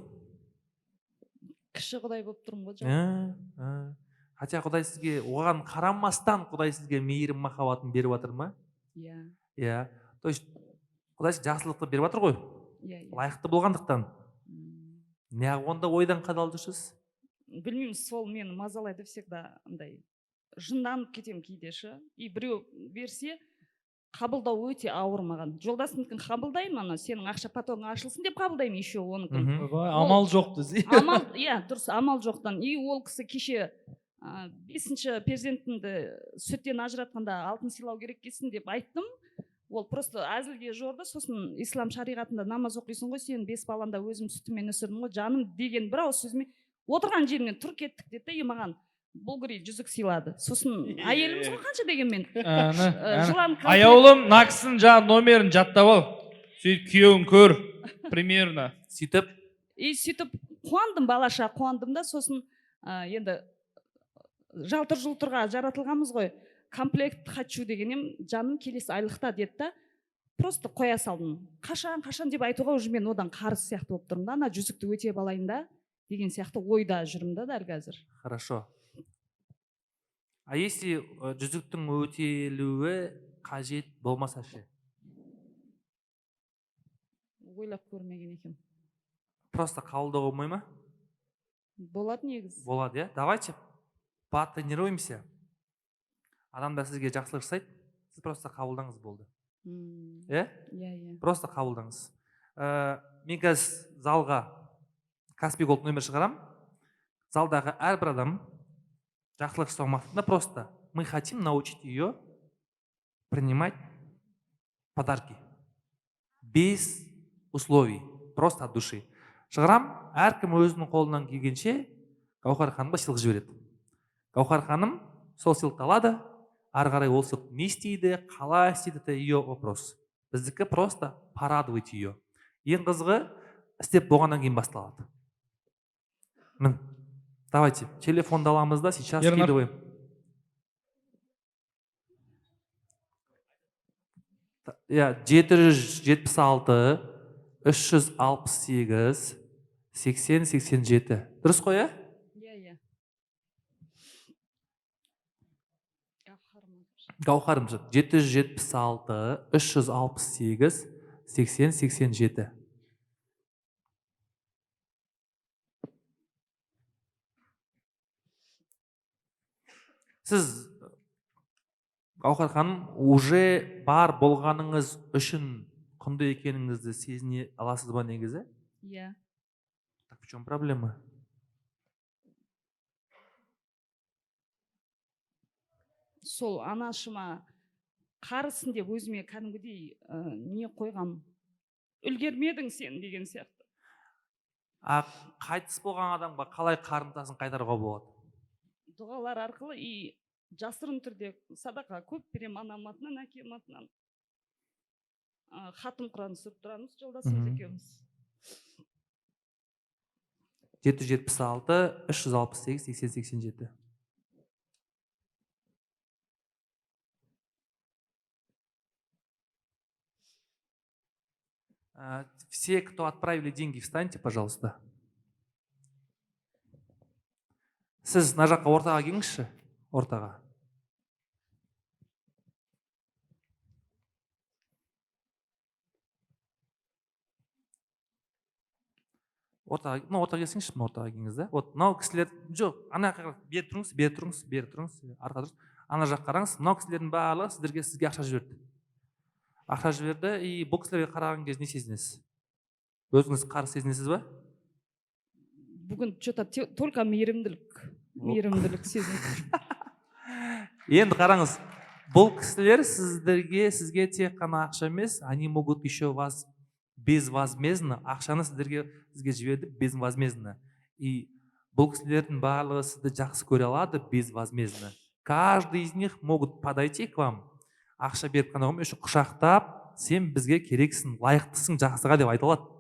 Кіші Құдай болып тұрмын ғой. Хотя Құдай сізге оған қарамастан Құдай сізге мейірім махаббатын беріп жатыр ма? Иә. То есть Құдай жақсылықты беріп жатыр ғой. Лайықты болғандықтан. Неғып онда ойдан қадалып жүрсіз? Білмеймін, сол мені мазалайды всегда андай. Жынданып кетем кейдеші. И біреу берсе, қабылдау өте ауыр маған. Жолдасымдікін қабылдаймын, сенің ақша потогың ашылсын деп қабылдаймын еще оныкін. Амал жоқ десе. Дұрыс, амал жоқтан. И ол кісі кеше 5-ші перзентімді сүттен ажыратқанда алтын сыйлау керек келсін деп айттым. Ол просто әзілге жорды. Сосын ислам шариғатында намаз оқисың ғой, сен 5 баланда өзім сүтімен өсірдім ғой, жаным деген бір ауыз сөзіме отырған жерінен тұр кеттік деді, и маған Булгари жүзік сыйлады. Сосын әйеліміз ғой қанша дегенмен. Аяулым, наксын жаңа номерін жаттап ал. Сөйтіп күйеуін көр. Примерно. Сөйтіп? Сөйтіп қуандым, балаша қуандым да. Сосын енді жалтыр жұлтырға жаратылғанбыз ғой. Комплект хочу дегенем, жаным келесі айлықта деді да. просто қоя салдым. Қашан деп айтуға уже мен одан қарсы сияқты болып тұрмын да, ана жүзікті өтеп алайын да деген сияқты ойда жүрмін да дәл қазір. Хорошо. А если жүзіктің өтелуі қажет болмаса ше? Ойлап көрмеген екен. Просто қабылдауға болмай ма? Болады негізі. Болады, иә? Давайте потренируемся. Адамдар сізге жақсылық жасайды, сіз просто қабылдаңыз болды. Иә? Иә. Просто қабылдаңыз. Мен қазір залға Каспий Голд номер шығарам. Залдағы әрбір адам жақсылық жасау мақсатында просто мы хотим научить ее принимать подарки без условий, просто от души. Шығарам, әркім өзінің қолынан келгенше Гаухар ханымға сыйлық жібереді. Гаухар ханым сол сыйлықты алады, ары қарай ол сыйлық не істейді, қалай істейді, это ее вопрос. Біздікі просто порадовать ее. Ең қызығы істеп болғаннан кейін басталады. Мін, давайте, телефонды аламыз да, сейчас скидываем. Иә, 776 368 80-87. Дұрыс қой, иә? Иә. Гаухарым, 776 368 80-87. Сіз, Гаухар ханым, уже бар болғаныңыз үшін құнды екеніңізді сезіне аласыз ба негізі? Иә. Так в чем проблема? Сол анашыма қарысын деп өзіме кәдімгідей не қойғам. Үлгермедің сен деген сияқты. Қайтыс болған адамға қалай қарымтасын қайтаруға болады? Дұғалар арқылы и жасырын түрде садақа көп берем, анам атынан, әкем атынан. Хатым Құран сүріп тұрамыз, жолдасымыз екеуміз. 776 368 80-87. Все, кто отправили деньги, встаньте, пожалуйста. Сіз мына жаққа ортаға келіңізші, ортаға. Ортаға келсеңізші, ортаға келіңіз да. Вот, мынау кісілер, жоқ, ана жаққа бері тұрыңыз, арқа тұрыңыз. Ана жаққа қараңыз, мынау кісілердің барлығы сізге ақша жіберді. Ақша жіберді, и бұл кісілерге қараған кезде не сезінесіз? Өзіңіз қарыз сезінесіз ба? Бүгін что-то только мейірімділік сезініп. Енді қараңыз, бұл кісілер сізге тек қана ақша емес, они могут еще вас безвозмездно, ақшаны сізге жіберді безвозмездно. И бұл кісілердің барлығы сізді жақсы көре алады безвозмездно. Каждый из них могут подойти к вам, ақша беріп қана қоймай, еще құшақтап, сен бізге керексің, лайықтысың, жақсыға деп айта алады.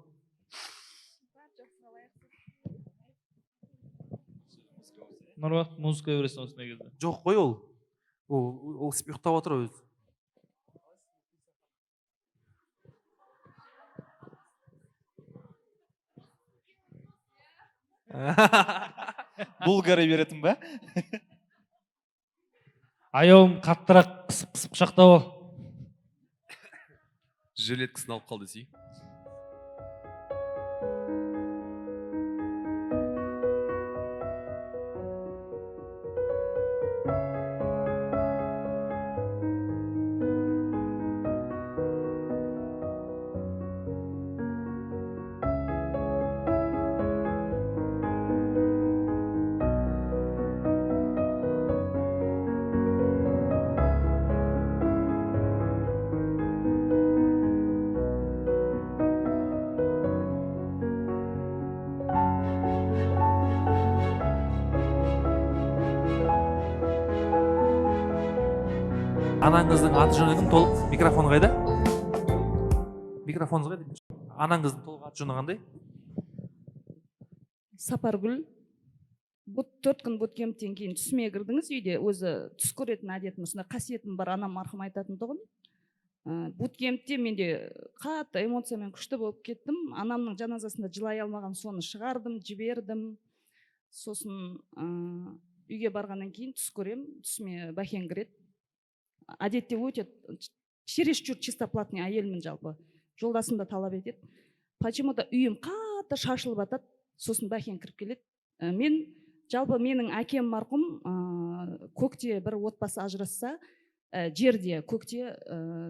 Нұрбақыт музыка бересің осындай кезде. Жоқ қой ол. Ол ұйықтап отыр өзі. Булгары беретін ба? Аяуым қаттырақ қысып құшақтау. Жилеткісін алып қалды десей. Анаңыздың аты жөні толық, микрофон қайда? Микрофоныңыз қайда? Анаңыздың толық аты жөні қандай? Сапаргүл. 4 күн өткенден кейін түсіме кірдіңіз, үйде өзі түс көретін әдетім, осындай қасиетім бар, анам марқұм айтатын тұғын. буткемпте менде қатты эмоциямен күшті болып кеттім. Анамның жаназасында жылай алмаған соны шығардым, жібердім. Сосын үйге барғаннан кейін түс көрем, түсіме бәкең кіреді. Әдетте өте чересчур чистоплатный әйелмін жалпы. Жолдасым да талап етеді. Почему-то үйім қатты шашылып жатады. Сосын бәкең кіріп келеді. Мен жалпы менің әкем марқұм көкте бір отбасы ажырасса, жерде көкте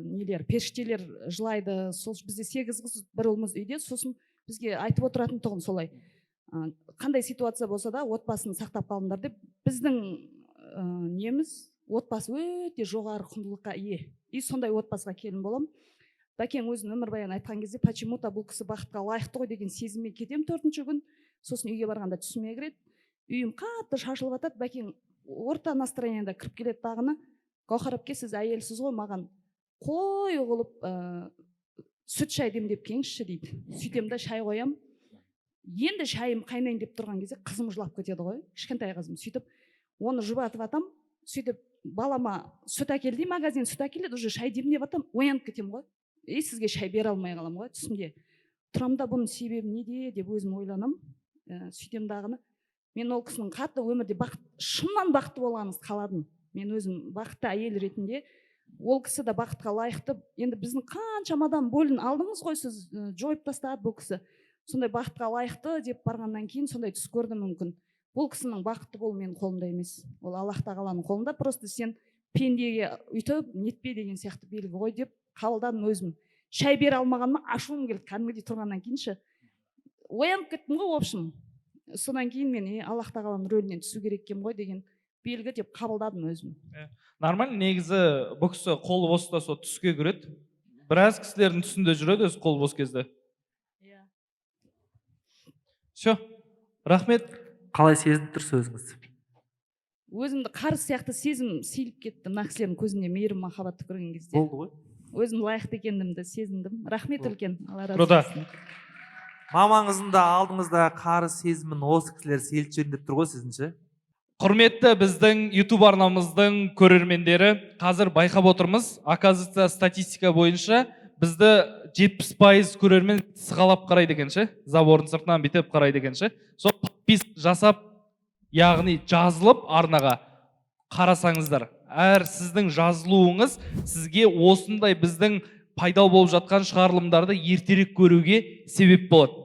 нелер періштелер жылайды. Сол бізде 8 қыз, бір ұлымыз үйде. Сосын бізге айтып отыратын тұғын солай. Қандай ситуация болса да отбасын сақтап қалыңдар деп. Біздің неміз отбасы өте жоғары құндылыққа ие. И сондай отбасыға келін болам. Бәкең өзінің өмірбаян айтқан кезде почему-то бұл кісі бақытқа лайықты ғой деген сезіммен кетем 4-ші күн. Сосын үйге барғанда түсіме кіреді. Үйім қатты шашылып жатады. Бәкең орта настроенияда кіріп келеді дағыны. Гаухар әпке, сіз әйелсіз ғой, маған қой қылып сүт шай демдеп келіңізші дейді. Сөйтем да шай қоям. Енді шайым қайнайын деп тұрған кезде қызым жылап кетеді ғой, кішкентай қызым. Сөйтіп оны жұбатып атам. Сөйтіп балама сүт әкел дей, магазин сүт әкеледі, уже шай демдеп атам, оянып кетем ғой. Сізге шай бере алмай қалам ғой түсімде. Тұрамда бұның себебі неде деп өзім ойланам. Сөйтем дағыны. Мен ол кісінің қатты өмірде шыннан бақытты болғаныңызды қаладым. Мен өзім бақытты әйел ретінде, ол кісі де бақытқа лайықты. Енді біздің қаншамадан бөлін алдыңыз ғой, сіз жойып тастады бұл кісі. Сондай бақытқа лайықты деп барғаннан кейін сондай түс көрдім мүмкін. Бұл кісінің бақытты болу менің қолымда емес. Ол Аллах тағаланың қолында. Просто сен пендеге үйтіп нетпе деген сияқты белгі ғой деп қабылдадым өзім. Шай бере алмағаныма ашуым келді кәдімгідей тұрғаннан кейінші. Оянып кеттім ғой, в общем. Содан кейін мен Аллах тағаланың рөлінен түсу керек екенмін ғой деген белгі деп қабылдадым өзім. Нормально, негізі бұл кісі қолы босса сол түске кіреді. Біраз кісілердің түсінде жүреді өзі қолы бос кезде. Все, рахмет. Қалай сезініп тұрсыз өзіңіз? Өзімді қарыз сияқты сезім сейіліп кетті мына кісілердің көзінде мейірім махаббатты көрген кезде. Болды ғой. Өзім лайықты екенімді сезіндім. Рахмет үлкен. Мамаңыздың да алдыңызда қарыз сезімін осы кісілер сейілтіп жіберді деп тұр ғой сізінші? Құрметті біздің YouTube арнамыздың көрермендері, қазір байқап отырмыз. Оказывается, статистика бойынша бізді 70% көрермен сығалап қарайды екенші, забордың сыртынан бітеп қарайды екенші. Сол подписка жасап, яғни жазылып арнаға қарасаңыздар. Әр сіздің жазылуыңыз сізге осындай біздің пайдалы болып жатқан шығарылымдарды ертерек көруге себеп болады.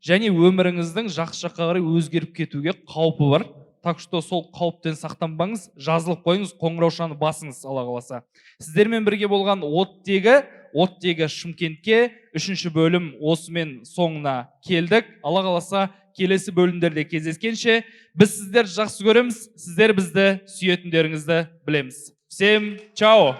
Және өміріңіздің жақсы жаққа қарай өзгеріп кетуге қаупі бар. Так что сол қауіптен сақтанбаңыз, жазылып қойыңыз, қоңыраушаны басыңыз, Алла қаласа. Сіздермен бірге болған оттегі Шымкентке 3-ші бөлім осымен соңына келдік. Алла қаласа келесі бөлімдерде кездескенше біз сіздерді жақсы көреміз, сіздер бізді сүйетіндеріңізді білеміз. Всем чао!